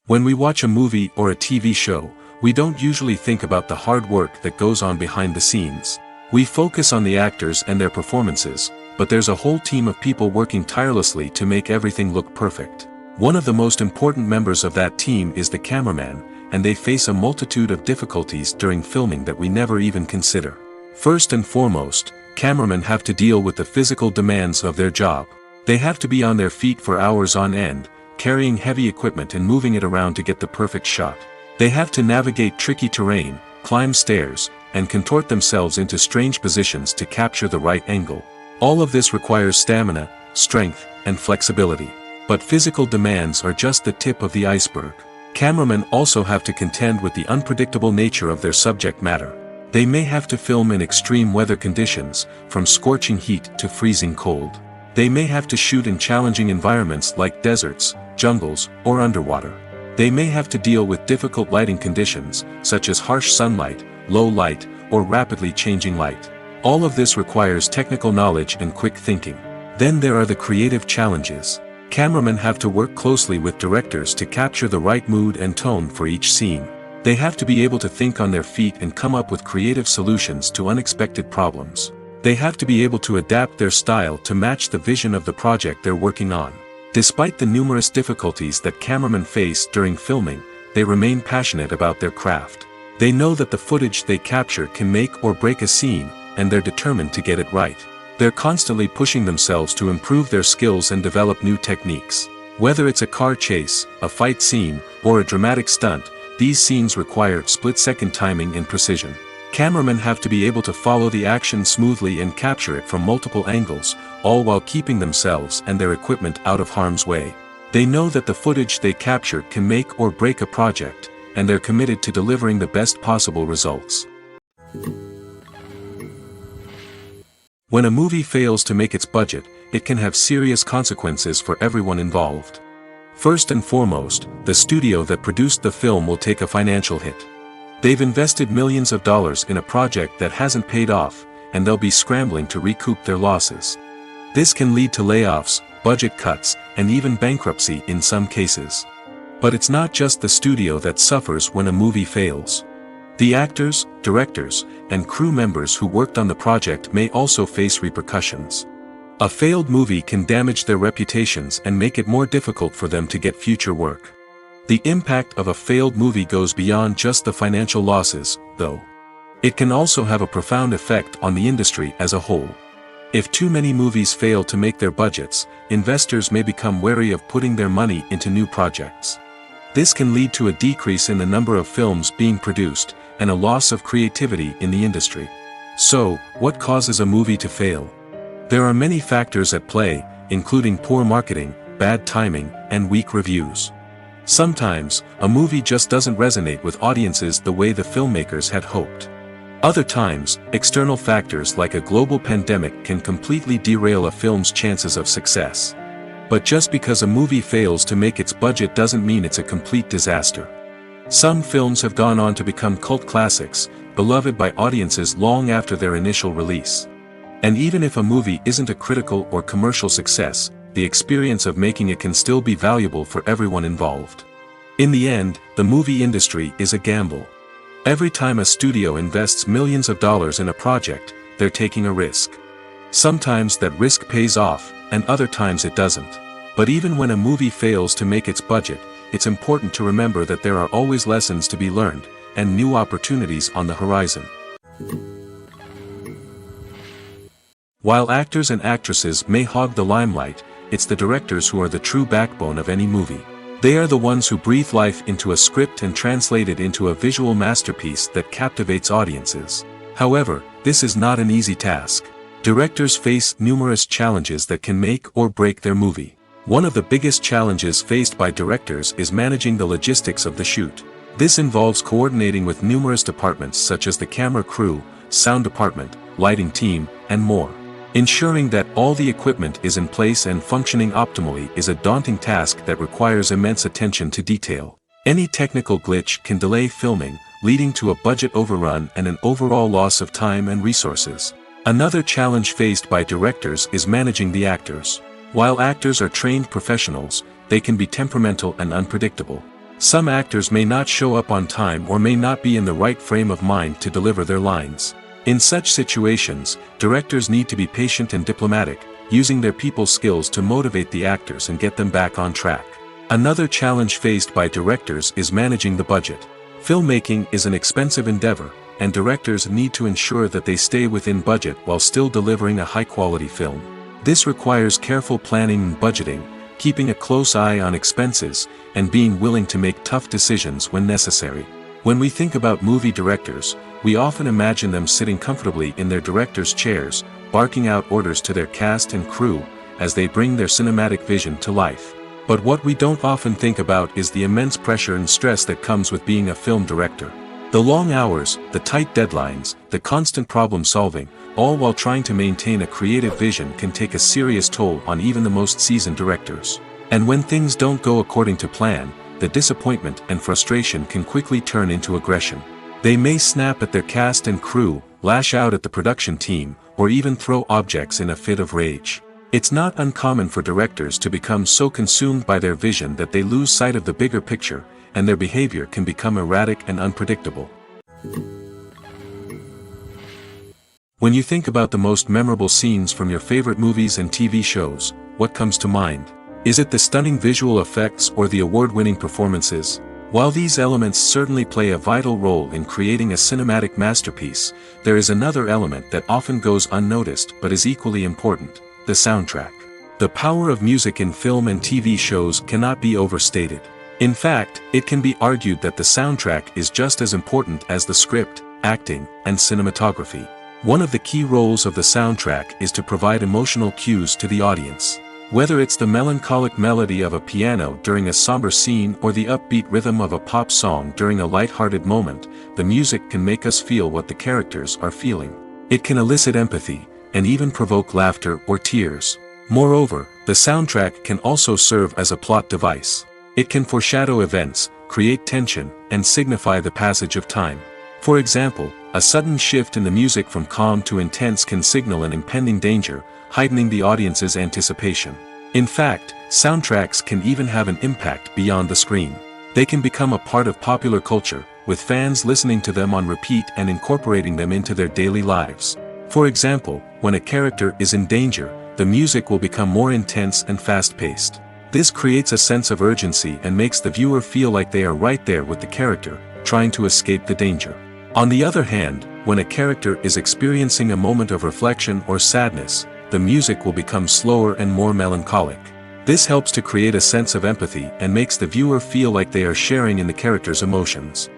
When we watch a movie or a TV show, we don't usually think about the hard work that goes on behind the scenes. We focus on the actors and their performances, but there's a whole team of people working tirelessly to make everything look perfect. One of the most important members of that team is the cameraman, and they face a multitude of difficulties during filming that we never even consider. First and foremost, cameramen have to deal with the physical demands of their job. They have to be on their feet for hours on end, carrying heavy equipment and moving it around to get the perfect shot. They have to navigate tricky terrain, climb stairs, and contort themselves into strange positions to capture the right angle. All of this requires stamina, strength, and flexibility. But physical demands are just the tip of the iceberg. Cameramen also have to contend with the unpredictable nature of their subject matter. They may have to film in extreme weather conditions, from scorching heat to freezing cold. They may have to shoot in challenging environments like deserts, jungles, or underwater. They may have to deal with difficult lighting conditions, such as harsh sunlight, low light, or rapidly changing light. All of this requires technical knowledge and quick thinking. Then there are the creative challenges. Cameramen have to work closely with directors to capture the right mood and tone for each scene. They have to be able to think on their feet and come up with creative solutions to unexpected problems. They have to be able to adapt their style to match the vision of the project they're working on. Despite the numerous difficulties that cameramen face during filming, they remain passionate about their craft. They know that the footage they capture can make or break a scene, and they're determined to get it right. They're constantly pushing themselves to improve their skills and develop new techniques. Whether it's a car chase, a fight scene, or a dramatic stunt, these scenes require split-second timing and precision. Cameramen have to be able to follow the action smoothly and capture it from multiple angles, all while keeping themselves and their equipment out of harm's way. They know that the footage they capture can make or break a project, and they're committed to delivering the best possible results. When a movie fails to make its budget, it can have serious consequences for everyone involved. First and foremost, the studio that produced the film will take a financial hit. They've invested millions of dollars in a project that hasn't paid off, and they'll be scrambling to recoup their losses. This can lead to layoffs, budget cuts, and even bankruptcy in some cases. But it's not just the studio that suffers when a movie fails. The actors, directors, and crew members who worked on the project may also face repercussions. A failed movie can damage their reputations and make it more difficult for them to get future work. The impact of a failed movie goes beyond just the financial losses, though. It can also have a profound effect on the industry as a whole. If too many movies fail to make their budgets, investors may become wary of putting their money into new projects. This can lead to a decrease in the number of films being produced, and a loss of creativity in the industry. So, what causes a movie to fail? There are many factors at play, including poor marketing, bad timing, and weak reviews. Sometimes, a movie just doesn't resonate with audiences the way the filmmakers had hoped. Other times, external factors like a global pandemic can completely derail a film's chances of success. But just because a movie fails to make its budget doesn't mean it's a complete disaster. Some films have gone on to become cult classics, beloved by audiences long after their initial release. And even if a movie isn't a critical or commercial success, the experience of making it can still be valuable for everyone involved. In the end, the movie industry is a gamble. Every time a studio invests millions of dollars in a project, they're taking a risk. Sometimes that risk pays off, and other times it doesn't. But even when a movie fails to make its budget, it's important to remember that there are always lessons to be learned, and new opportunities on the horizon. While actors and actresses may hog the limelight, it's the directors who are the true backbone of any movie. They are the ones who breathe life into a script and translate it into a visual masterpiece that captivates audiences. However, this is not an easy task. Directors face numerous challenges that can make or break their movie. One of the biggest challenges faced by directors is managing the logistics of the shoot. This involves coordinating with numerous departments such as the camera crew, sound department, lighting team, and more. Ensuring that all the equipment is in place and functioning optimally is a daunting task that requires immense attention to detail. Any technical glitch can delay filming, leading to a budget overrun and an overall loss of time and resources. Another challenge faced by directors is managing the actors. While actors are trained professionals, they can be temperamental and unpredictable. Some actors may not show up on time or may not be in the right frame of mind to deliver their lines. In such situations, directors need to be patient and diplomatic, using their people skills to motivate the actors and get them back on track. Another challenge faced by directors is managing the budget. Filmmaking is an expensive endeavor, and directors need to ensure that they stay within budget while still delivering a high-quality film. This requires careful planning and budgeting, keeping a close eye on expenses, and being willing to make tough decisions when necessary. When we think about movie directors, we often imagine them sitting comfortably in their director's chairs, barking out orders to their cast and crew, as they bring their cinematic vision to life. But what we don't often think about is the immense pressure and stress that comes with being a film director. The long hours, the tight deadlines, the constant problem solving, all while trying to maintain a creative vision can take a serious toll on even the most seasoned directors. And when things don't go according to plan, the disappointment and frustration can quickly turn into aggression. They may snap at their cast and crew, lash out at the production team, or even throw objects in a fit of rage. It's not uncommon for directors to become so consumed by their vision that they lose sight of the bigger picture, and their behavior can become erratic and unpredictable. When you think about the most memorable scenes from your favorite movies and TV shows, what comes to mind? Is it the stunning visual effects or the award-winning performances? While these elements certainly play a vital role in creating a cinematic masterpiece, there is another element that often goes unnoticed but is equally important: the soundtrack. The power of music in film and TV shows cannot be overstated. In fact, it can be argued that the soundtrack is just as important as the script, acting, and cinematography. One of the key roles of the soundtrack is to provide emotional cues to the audience. Whether it's the melancholic melody of a piano during a somber scene or the upbeat rhythm of a pop song during a light-hearted moment, the music can make us feel what the characters are feeling. It can elicit empathy, and even provoke laughter or tears. Moreover, the The soundtrack can also serve as a plot device. It can foreshadow events, create tension, and signify the passage of time. For example, a sudden shift in the music from calm to intense can signal an impending danger, heightening the audience's anticipation. In fact, soundtracks can even have an impact beyond the screen. They can become a part of popular culture, with fans listening to them on repeat and incorporating them into their daily lives. For example, when a character is in danger, the music will become more intense and fast-paced. This creates a sense of urgency and makes the viewer feel like they are right there with the character, trying to escape the danger. On the other hand, when a character is experiencing a moment of reflection or sadness, the music will become slower and more melancholic. This helps to create a sense of empathy and makes the viewer feel like they are sharing in the character's emotions.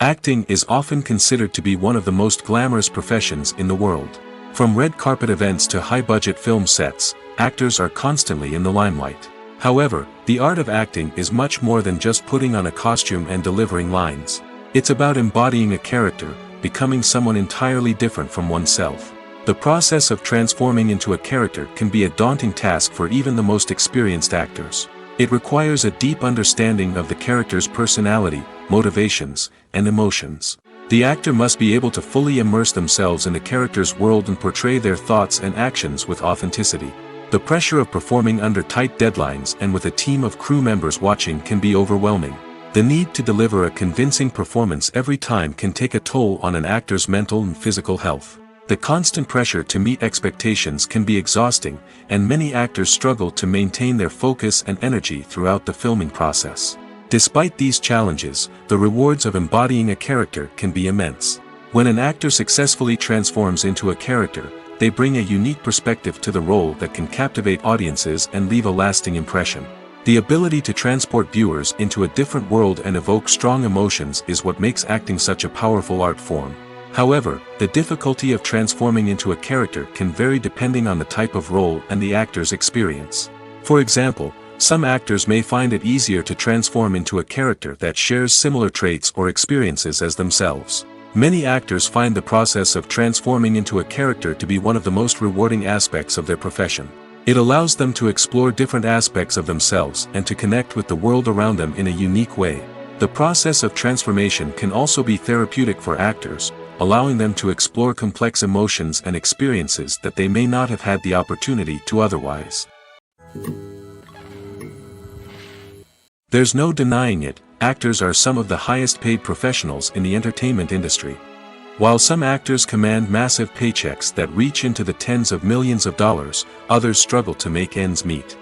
Acting is often considered to be one of the most glamorous professions in the world. From red carpet events to high-budget film sets, actors are constantly in the limelight. However, the art of acting is much more than just putting on a costume and delivering lines. It's about embodying a character, becoming someone entirely different from oneself. The process of transforming into a character can be a daunting task for even the most experienced actors. It requires a deep understanding of the character's personality, motivations, and emotions. The actor must be able to fully immerse themselves in the character's world and portray their thoughts and actions with authenticity. The pressure of performing under tight deadlines and with a team of crew members watching can be overwhelming. The need to deliver a convincing performance every time can take a toll on an actor's mental and physical health. The constant pressure to meet expectations can be exhausting, and many actors struggle to maintain their focus and energy throughout the filming process. Despite these challenges, the rewards of embodying a character can be immense. When an actor successfully transforms into a character, they bring a unique perspective to the role that can captivate audiences and leave a lasting impression. The ability to transport viewers into a different world and evoke strong emotions is what makes acting such a powerful art form. However, the difficulty of transforming into a character can vary depending on the type of role and the actor's experience. For example, some actors may find it easier to transform into a character that shares similar traits or experiences as themselves. Many actors find the process of transforming into a character to be one of the most rewarding aspects of their profession. It allows them to explore different aspects of themselves and to connect with the world around them in a unique way. The process of transformation can also be therapeutic for actors, allowing them to explore complex emotions and experiences that they may not have had the opportunity to otherwise. There's no denying it, actors are some of the highest paid professionals in the entertainment industry. While some actors command massive paychecks that reach into the tens of millions of dollars, others struggle to make ends meet.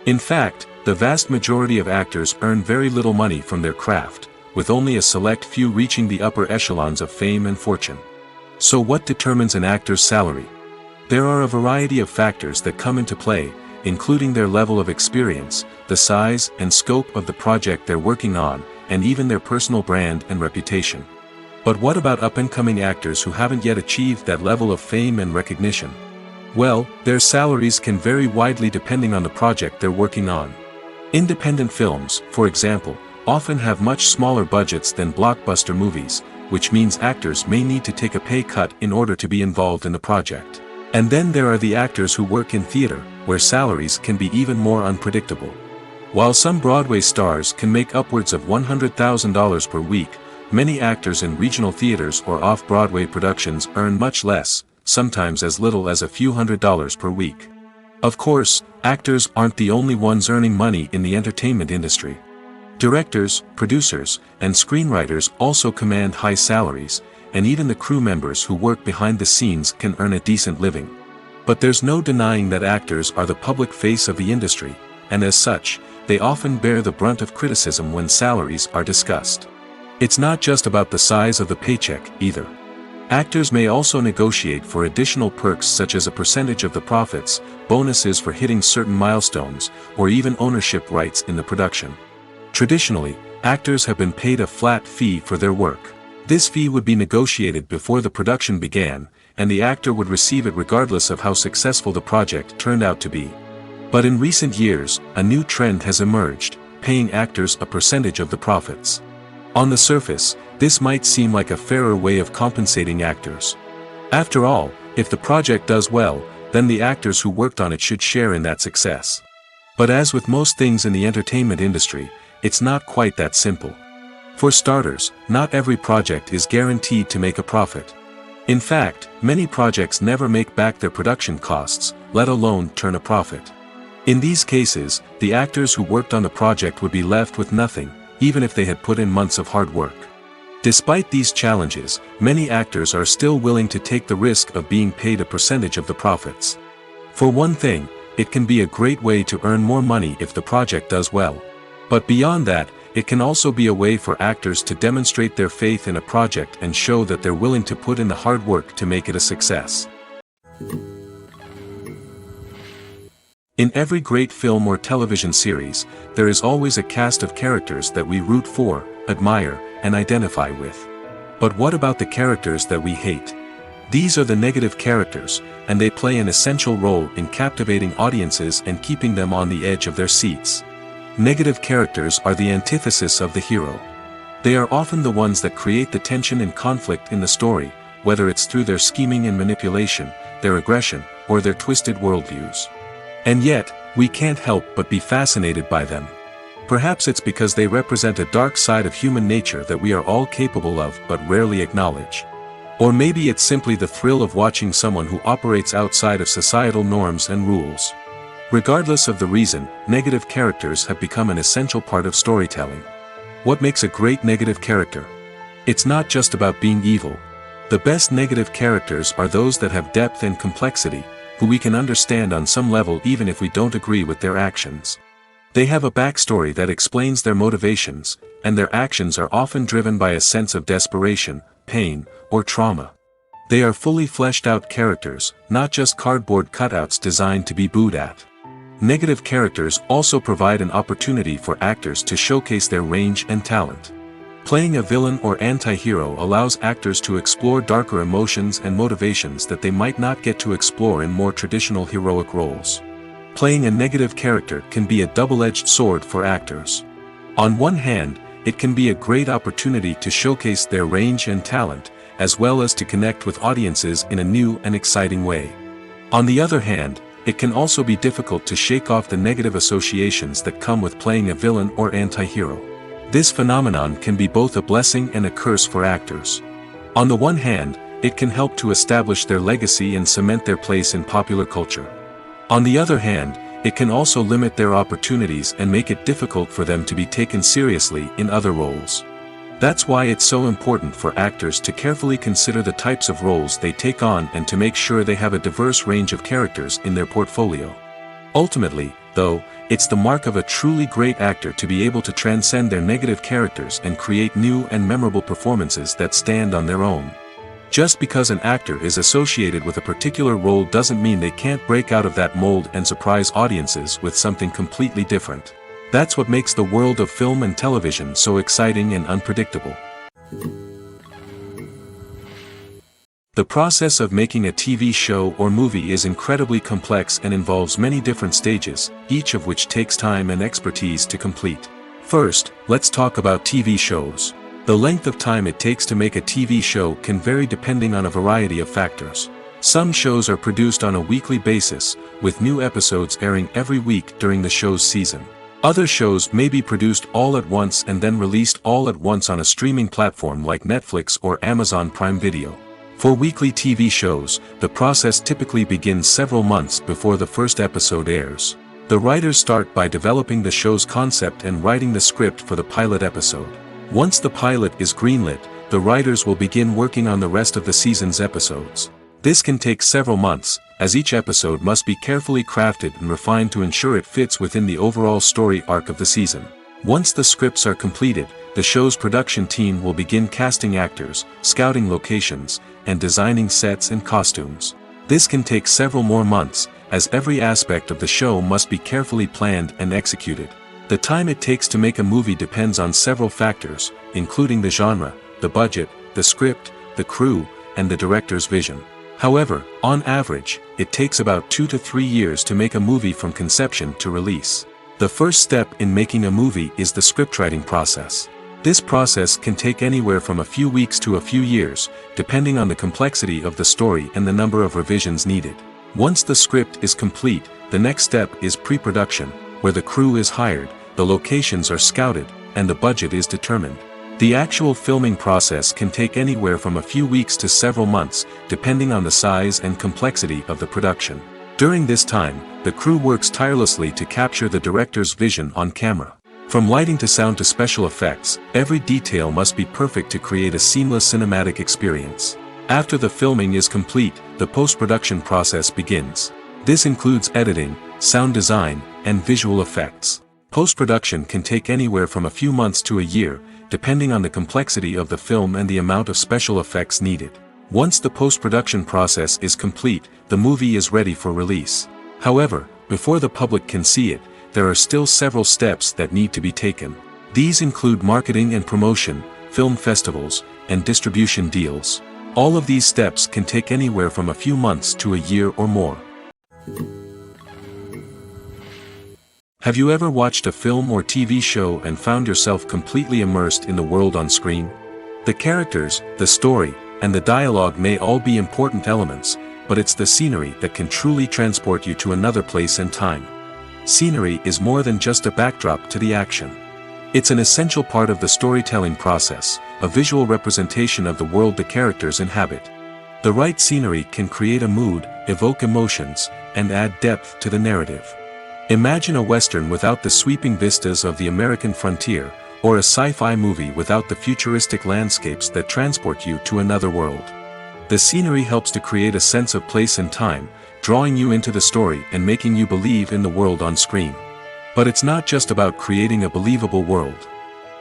In fact, the vast majority of actors earn very little money from their craft, with only a select few reaching the upper echelons of fame and fortune. So what determines an actor's salary? There are a variety of factors that come into play, including their level of experience, the size and scope of the project they're working on, and even their personal brand and reputation. But what about up-and-coming actors who haven't yet achieved that level of fame and recognition? Well, their salaries can vary widely depending on the project they're working on. Independent films, for example, often have much smaller budgets than blockbuster movies, which means actors may need to take a pay cut in order to be involved in the project. And then there are the actors who work in theater, where salaries can be even more unpredictable. While some Broadway stars can make upwards of $100,000 per week, many actors in regional theaters or off-Broadway productions earn much less, sometimes as little as a few $100s per week. Of course, actors aren't the only ones earning money in the entertainment industry. Directors, producers, and screenwriters also command high salaries, and even the crew members who work behind the scenes can earn a decent living. But there's no denying that actors are the public face of the industry, and as such, they often bear the brunt of criticism when salaries are discussed. It's not just about the size of the paycheck, either. Actors may also negotiate for additional perks such as a percentage of the profits, bonuses for hitting certain milestones, or even ownership rights in the production. Traditionally, actors have been paid a flat fee for their work. This fee would be negotiated before the production began, and the actor would receive it regardless of how successful the project turned out to be. But in recent years, a new trend has emerged, paying actors a percentage of the profits. On the surface, this might seem like a fairer way of compensating actors. After all, if the project does well, then the actors who worked on it should share in that success. But as with most things in the entertainment industry, it's not quite that simple. For starters, not every project is guaranteed to make a profit. In fact, many projects never make back their production costs, let alone turn a profit. In these cases, the actors who worked on the project would be left with nothing, even if they had put in months of hard work. Despite these challenges, many actors are still willing to take the risk of being paid a percentage of the profits. For one thing, it can be a great way to earn more money if the project does well. But beyond that, it can also be a way for actors to demonstrate their faith in a project and show that they're willing to put in the hard work to make it a success. In every great film or television series, there is always a cast of characters that we root for, admire, and identify with. But what about the characters that we hate? These are the negative characters, and they play an essential role in captivating audiences and keeping them on the edge of their seats. Negative characters are the antithesis of the hero. They are often the ones that create the tension and conflict in the story, whether it's through their scheming and manipulation, their aggression, or their twisted worldviews. And yet, we can't help but be fascinated by them. Perhaps it's because they represent a dark side of human nature that we are all capable of but rarely acknowledge. Or maybe it's simply the thrill of watching someone who operates outside of societal norms and rules. Regardless of the reason, negative characters have become an essential part of storytelling. What makes a great negative character? It's not just about being evil. The best negative characters are those that have depth and complexity, who we can understand on some level even if we don't agree with their actions. They have a backstory that explains their motivations, and their actions are often driven by a sense of desperation, pain, or trauma. They are fully fleshed out characters, not just cardboard cutouts designed to be booed at. Negative characters also provide an opportunity for actors to showcase their range and talent. Playing a villain or anti-hero allows actors to explore darker emotions and motivations that they might not get to explore in more traditional heroic roles. Playing a negative character can be a double-edged sword for actors. On one hand, it can be a great opportunity to showcase their range and talent, as well as to connect with audiences in a new and exciting way. On the other hand, it can also be difficult to shake off the negative associations that come with playing a villain or anti-hero. This phenomenon can be both a blessing and a curse for actors. On the one hand, it can help to establish their legacy and cement their place in popular culture. On the other hand, it can also limit their opportunities and make it difficult for them to be taken seriously in other roles. That's why it's so important for actors to carefully consider the types of roles they take on and to make sure they have a diverse range of characters in their portfolio. Ultimately, though, it's the mark of a truly great actor to be able to transcend their negative characters and create new and memorable performances that stand on their own. Just because an actor is associated with a particular role doesn't mean they can't break out of that mold and surprise audiences with something completely different. That's what makes the world of film and television so exciting and unpredictable. The process of making a TV show or movie is incredibly complex and involves many different stages, each of which takes time and expertise to complete. First, let's talk about TV shows. The length of time it takes to make a TV show can vary depending on a variety of factors. Some shows are produced on a weekly basis, with new episodes airing every week during the show's season. Other shows may be produced all at once and then released all at once on a streaming platform like Netflix or Amazon Prime Video. For weekly TV shows, the process typically begins several months before the first episode airs. The writers start by developing the show's concept and writing the script for the pilot episode. Once the pilot is greenlit, the writers will begin working on the rest of the season's episodes. This can take several months, as each episode must be carefully crafted and refined to ensure it fits within the overall story arc of the season. Once the scripts are completed, the show's production team will begin casting actors, scouting locations, and designing sets and costumes. This can take several more months, as every aspect of the show must be carefully planned and executed. The time it takes to make a movie depends on several factors, including the genre, the budget, the script, the crew, and the director's vision. However, on average, it takes about 2 to 3 years to make a movie from conception to release. The first step in making a movie is the scriptwriting process. This process can take anywhere from a few weeks to a few years, depending on the complexity of the story and the number of revisions needed. Once the script is complete, the next step is pre-production, where the crew is hired, the locations are scouted, and the budget is determined. The actual filming process can take anywhere from a few weeks to several months, depending on the size and complexity of the production. During this time, the crew works tirelessly to capture the director's vision on camera. From lighting to sound to special effects, every detail must be perfect to create a seamless cinematic experience. After the filming is complete, the post-production process begins. This includes editing, sound design, and visual effects. Post-production can take anywhere from a few months to a year, depending on the complexity of the film and the amount of special effects needed. Once the post-production process is complete, the movie is ready for release. However, before the public can see it, there are still several steps that need to be taken. These include marketing and promotion, film festivals, and distribution deals. All of these steps can take anywhere from a few months to a year or more. Have you ever watched a film or TV show and found yourself completely immersed in the world on screen? The characters, the story, and the dialogue may all be important elements, but it's the scenery that can truly transport you to another place and time. Scenery is more than just a backdrop to the action. It's an essential part of the storytelling process, a visual representation of the world the characters inhabit. The right scenery can create a mood, evoke emotions, and add depth to the narrative. Imagine a western without the sweeping vistas of the American frontier, or a sci-fi movie without the futuristic landscapes that transport you to another world. The scenery helps to create a sense of place and time, drawing you into the story and making you believe in the world on screen. But it's not just about creating a believable world.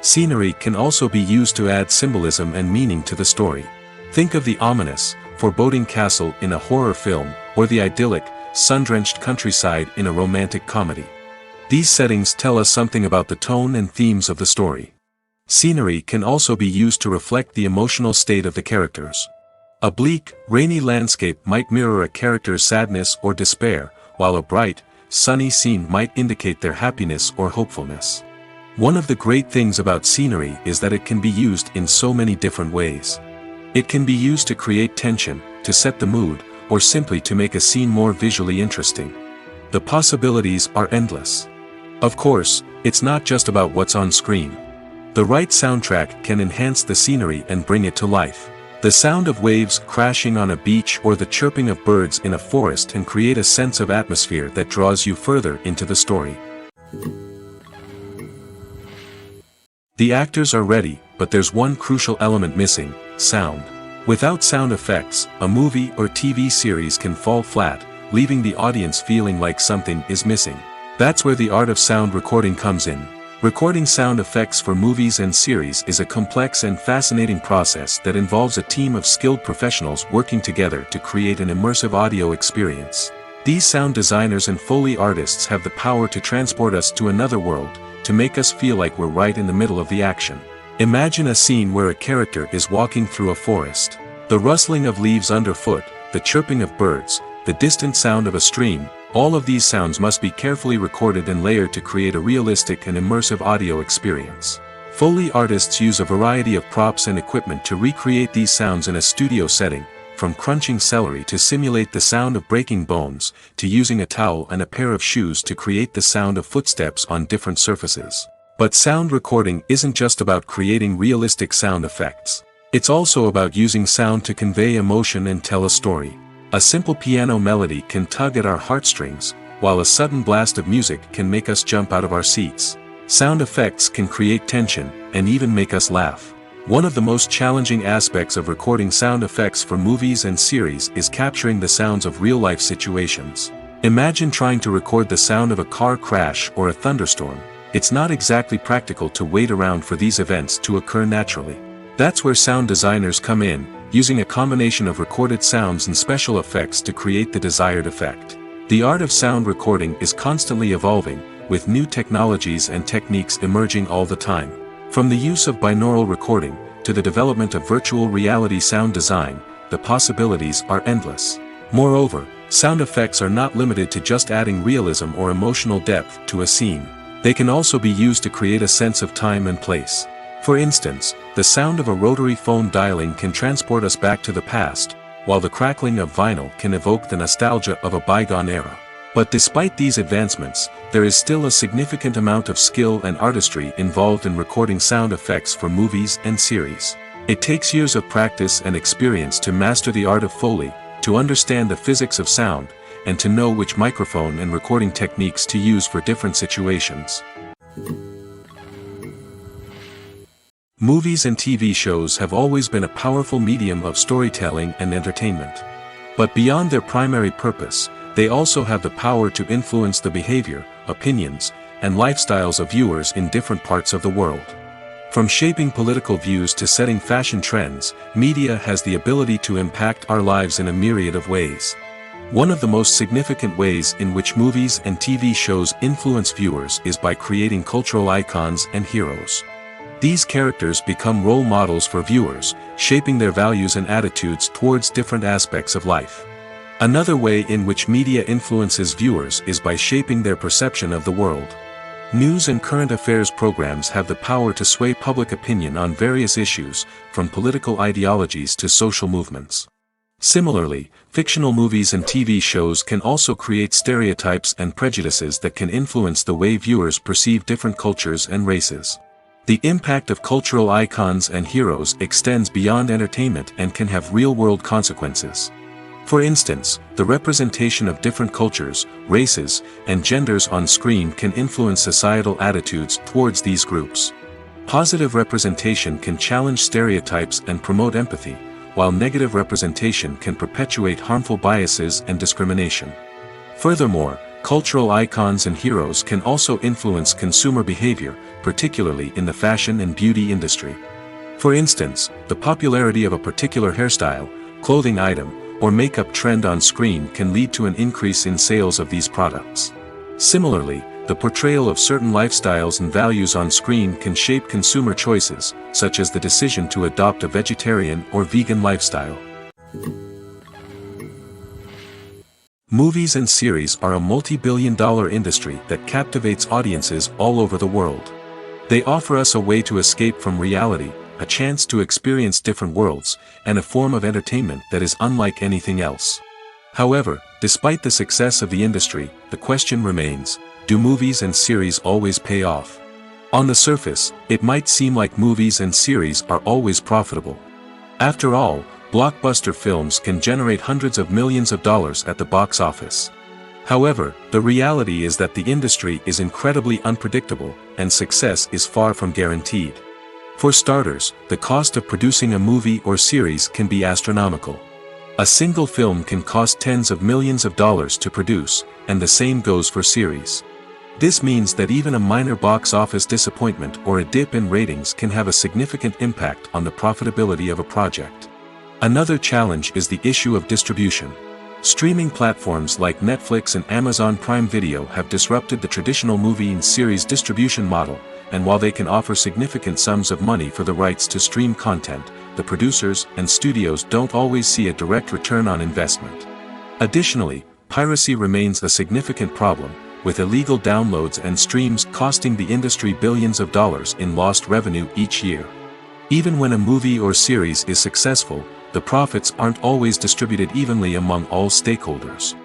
Scenery can also be used to add symbolism and meaning to the story. Think of the ominous, foreboding castle in a horror film, or the idyllic, sun-drenched countryside in a romantic comedy. These settings tell us something about the tone and themes of the story. Scenery can also be used to reflect the emotional state of the characters. A bleak, rainy landscape might mirror a character's sadness or despair, while a bright, sunny scene might indicate their happiness or hopefulness. One of the great things about scenery is that it can be used in so many different ways. It can be used to create tension, to set the mood, or simply to make a scene more visually interesting. The possibilities are endless. Of course, it's not just about what's on screen. The right soundtrack can enhance the scenery and bring it to life. The sound of waves crashing on a beach or the chirping of birds in a forest can create a sense of atmosphere that draws you further into the story. The actors are ready, but there's one crucial element missing: sound. Without sound effects, a movie or TV series can fall flat, leaving the audience feeling like something is missing. That's where the art of sound recording comes in. Recording sound effects for movies and series is a complex and fascinating process that involves a team of skilled professionals working together to create an immersive audio experience. These sound designers and Foley artists have the power to transport us to another world, to make us feel like we're right in the middle of the action. Imagine a scene where a character is walking through a forest. The rustling of leaves underfoot, the chirping of birds, the distant sound of a stream, all of these sounds must be carefully recorded and layered to create a realistic and immersive audio experience. Foley artists use a variety of props and equipment to recreate these sounds in a studio setting, from crunching celery to simulate the sound of breaking bones, to using a towel and a pair of shoes to create the sound of footsteps on different surfaces. But sound recording isn't just about creating realistic sound effects. It's also about using sound to convey emotion and tell a story. A simple piano melody can tug at our heartstrings, while a sudden blast of music can make us jump out of our seats. Sound effects can create tension, and even make us laugh. One of the most challenging aspects of recording sound effects for movies and series is capturing the sounds of real-life situations. Imagine trying to record the sound of a car crash or a thunderstorm. It's not exactly practical to wait around for these events to occur naturally. That's where sound designers come in, using a combination of recorded sounds and special effects to create the desired effect. The art of sound recording is constantly evolving, with new technologies and techniques emerging all the time. From the use of binaural recording, to the development of virtual reality sound design, the possibilities are endless. Moreover, sound effects are not limited to just adding realism or emotional depth to a scene. They can also be used to create a sense of time and place. For instance, the sound of a rotary phone dialing can transport us back to the past, while the crackling of vinyl can evoke the nostalgia of a bygone era. But despite these advancements, there is still a significant amount of skill and artistry involved in recording sound effects for movies and series. It takes years of practice and experience to master the art of Foley, to understand the physics of sound, and to know which microphone and recording techniques to use for different situations. Movies and TV shows have always been a powerful medium of storytelling and entertainment. But beyond their primary purpose, they also have the power to influence the behavior, opinions, and lifestyles of viewers in different parts of the world. From shaping political views to setting fashion trends, media has the ability to impact our lives in a myriad of ways. One of the most significant ways in which movies and TV shows influence viewers is by creating cultural icons and heroes. These characters become role models for viewers, shaping their values and attitudes towards different aspects of life. Another way in which media influences viewers is by shaping their perception of the world. News and current affairs programs have the power to sway public opinion on various issues, from political ideologies to social movements. Similarly, fictional movies and TV shows can also create stereotypes and prejudices that can influence the way viewers perceive different cultures and races. The impact of cultural icons and heroes extends beyond entertainment and can have real-world consequences. For instance, the representation of different cultures, races, and genders on screen can influence societal attitudes towards these groups. Positive representation can challenge stereotypes and promote empathy, while negative representation can perpetuate harmful biases and discrimination. Furthermore, cultural icons and heroes can also influence consumer behavior, particularly in the fashion and beauty industry. For instance, the popularity of a particular hairstyle, clothing item, or makeup trend on screen can lead to an increase in sales of these products. Similarly, the portrayal of certain lifestyles and values on screen can shape consumer choices, such as the decision to adopt a vegetarian or vegan lifestyle. Movies and series are a multi-billion-dollar industry that captivates audiences all over the world. They offer us a way to escape from reality, a chance to experience different worlds, and a form of entertainment that is unlike anything else. However, despite the success of the industry, the question remains, do movies and series always pay off? On the surface, it might seem like movies and series are always profitable. After all, blockbuster films can generate hundreds of millions of dollars at the box office. However, the reality is that the industry is incredibly unpredictable, and success is far from guaranteed. For starters, the cost of producing a movie or series can be astronomical. A single film can cost tens of millions of dollars to produce, and the same goes for series. This means that even a minor box office disappointment or a dip in ratings can have a significant impact on the profitability of a project. Another challenge is the issue of distribution. Streaming platforms like Netflix and Amazon Prime Video have disrupted the traditional movie and series distribution model, and while they can offer significant sums of money for the rights to stream content, the producers and studios don't always see a direct return on investment. Additionally, piracy remains a significant problem, with illegal downloads and streams costing the industry billions of dollars in lost revenue each year. Even when a movie or series is successful, the profits aren't always distributed evenly among all stakeholders.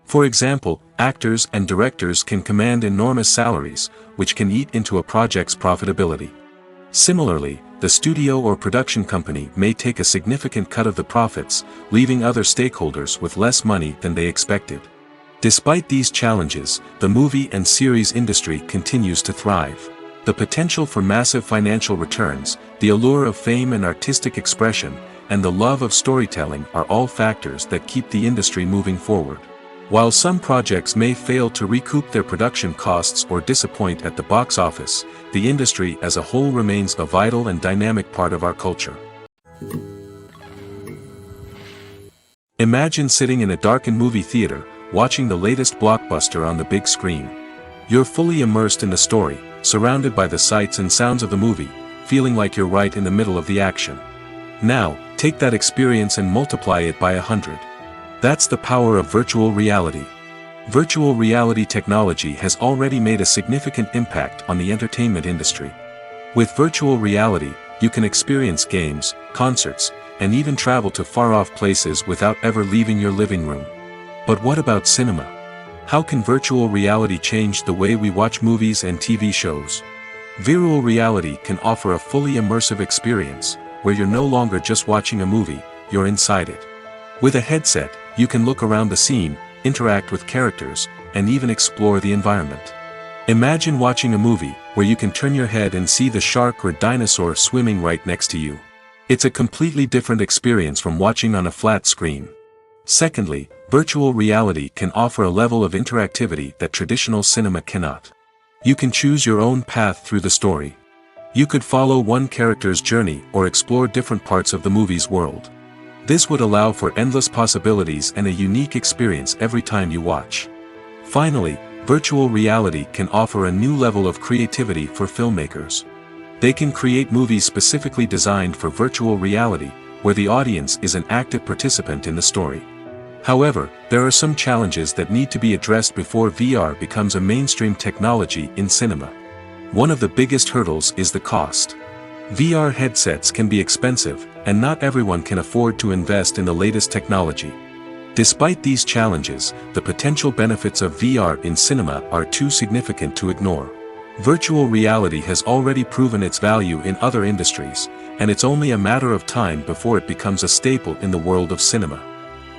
For example, actors and directors can command enormous salaries, which can eat into a project's profitability. Similarly, the studio or production company may take a significant cut of the profits, leaving other stakeholders with less money than they expected. Despite these challenges, the movie and series industry continues to thrive. The potential for massive financial returns, the allure of fame and artistic expression, and the love of storytelling are all factors that keep the industry moving forward. While some projects may fail to recoup their production costs or disappoint at the box office, the industry as a whole remains a vital and dynamic part of our culture. Imagine sitting in a darkened movie theater, watching the latest blockbuster on the big screen. You're fully immersed in the story, surrounded by the sights and sounds of the movie, feeling like you're right in the middle of the action. Now, take that experience and multiply it by 100. That's the power of virtual reality. Virtual reality technology has already made a significant impact on the entertainment industry. With virtual reality, you can experience games, concerts, and even travel to far-off places without ever leaving your living room. But what about cinema? How can virtual reality change the way we watch movies and TV shows? Virtual reality can offer a fully immersive experience, where you're no longer just watching a movie, you're inside it. With a headset, you can look around the scene, interact with characters, and even explore the environment. Imagine watching a movie, where you can turn your head and see the shark or dinosaur swimming right next to you. It's a completely different experience from watching on a flat screen. Secondly, virtual reality can offer a level of interactivity that traditional cinema cannot. You can choose your own path through the story. You could follow one character's journey or explore different parts of the movie's world. This would allow for endless possibilities and a unique experience every time you watch. Finally, virtual reality can offer a new level of creativity for filmmakers. They can create movies specifically designed for virtual reality, where the audience is an active participant in the story. However, there are some challenges that need to be addressed before VR becomes a mainstream technology in cinema. One of the biggest hurdles is the cost. VR headsets can be expensive, and not everyone can afford to invest in the latest technology. Despite these challenges, the potential benefits of VR in cinema are too significant to ignore. Virtual reality has already proven its value in other industries, and it's only a matter of time before it becomes a staple in the world of cinema.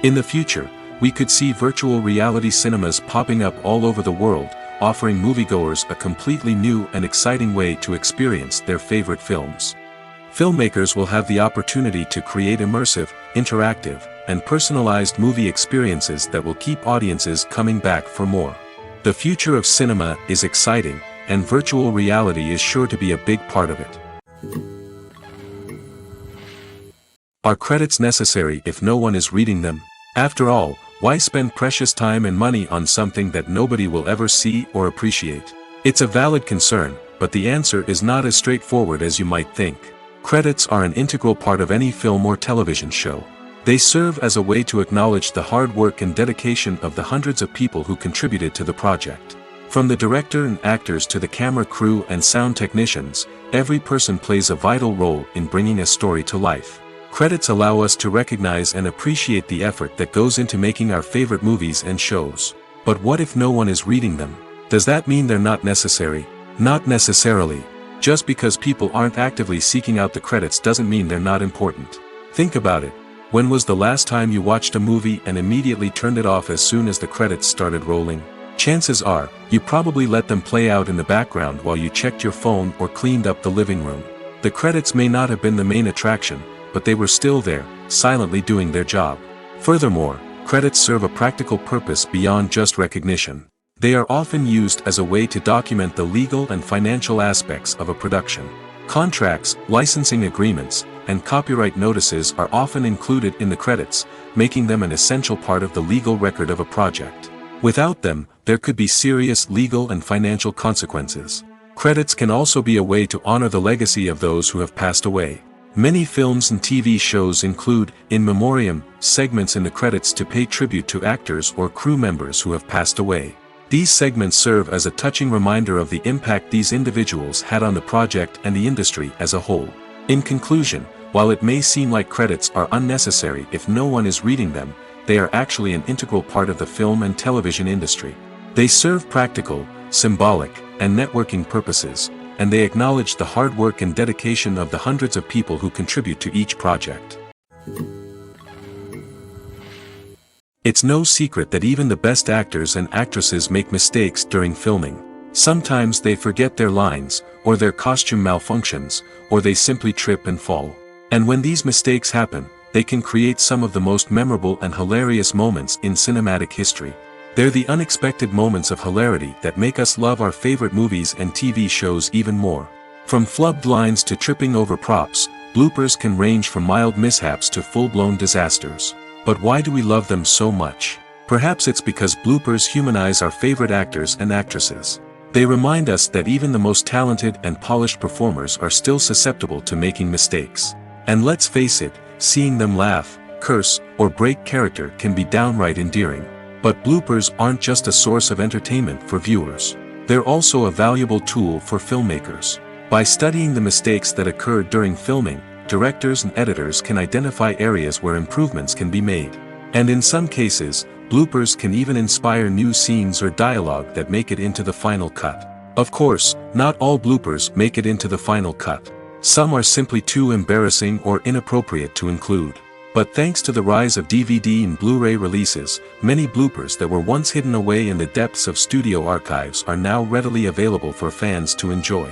In the future, we could see virtual reality cinemas popping up all over the world, offering moviegoers a completely new and exciting way to experience their favorite films. Filmmakers will have the opportunity to create immersive, interactive, and personalized movie experiences that will keep audiences coming back for more. The future of cinema is exciting, and virtual reality is sure to be a big part of it. Are credits necessary if no one is reading them? After all, why spend precious time and money on something that nobody will ever see or appreciate? It's a valid concern, but the answer is not as straightforward as you might think. Credits are an integral part of any film or television show. They serve as a way to acknowledge the hard work and dedication of the hundreds of people who contributed to the project. From the director and actors to the camera crew and sound technicians, every person plays a vital role in bringing a story to life. Credits allow us to recognize and appreciate the effort that goes into making our favorite movies and shows. But what if no one is reading them? Does that mean they're not necessary? Not necessarily. Just because people aren't actively seeking out the credits doesn't mean they're not important. Think about it. When was the last time you watched a movie and immediately turned it off as soon as the credits started rolling? Chances are, you probably let them play out in the background while you checked your phone or cleaned up the living room. The credits may not have been the main attraction, but they were still there, silently doing their job. Furthermore, credits serve a practical purpose beyond just recognition. They are often used as a way to document the legal and financial aspects of a production. Contracts, licensing agreements, and copyright notices are often included in the credits, making them an essential part of the legal record of a project. Without them, there could be serious legal and financial consequences. Credits can also be a way to honor the legacy of those who have passed away. Many films and TV shows include, in memoriam, segments in the credits to pay tribute to actors or crew members who have passed away. These segments serve as a touching reminder of the impact these individuals had on the project and the industry as a whole. In conclusion, while it may seem like credits are unnecessary if no one is reading them, they are actually an integral part of the film and television industry. They serve practical, symbolic, and networking purposes, and they acknowledge the hard work and dedication of the hundreds of people who contribute to each project. It's no secret that even the best actors and actresses make mistakes during filming. Sometimes they forget their lines, or their costume malfunctions, or they simply trip and fall. And when these mistakes happen, they can create some of the most memorable and hilarious moments in cinematic history. They're the unexpected moments of hilarity that make us love our favorite movies and TV shows even more. From flubbed lines to tripping over props, bloopers can range from mild mishaps to full-blown disasters. But why do we love them so much? Perhaps it's because bloopers humanize our favorite actors and actresses. They remind us that even the most talented and polished performers are still susceptible to making mistakes. And let's face it, seeing them laugh, curse, or break character can be downright endearing. But bloopers aren't just a source of entertainment for viewers. They're also a valuable tool for filmmakers. By studying the mistakes that occurred during filming, directors and editors can identify areas where improvements can be made. And in some cases, bloopers can even inspire new scenes or dialogue that make it into the final cut. Of course, not all bloopers make it into the final cut. Some are simply too embarrassing or inappropriate to include. But thanks to the rise of DVD and Blu-ray releases, many bloopers that were once hidden away in the depths of studio archives are now readily available for fans to enjoy.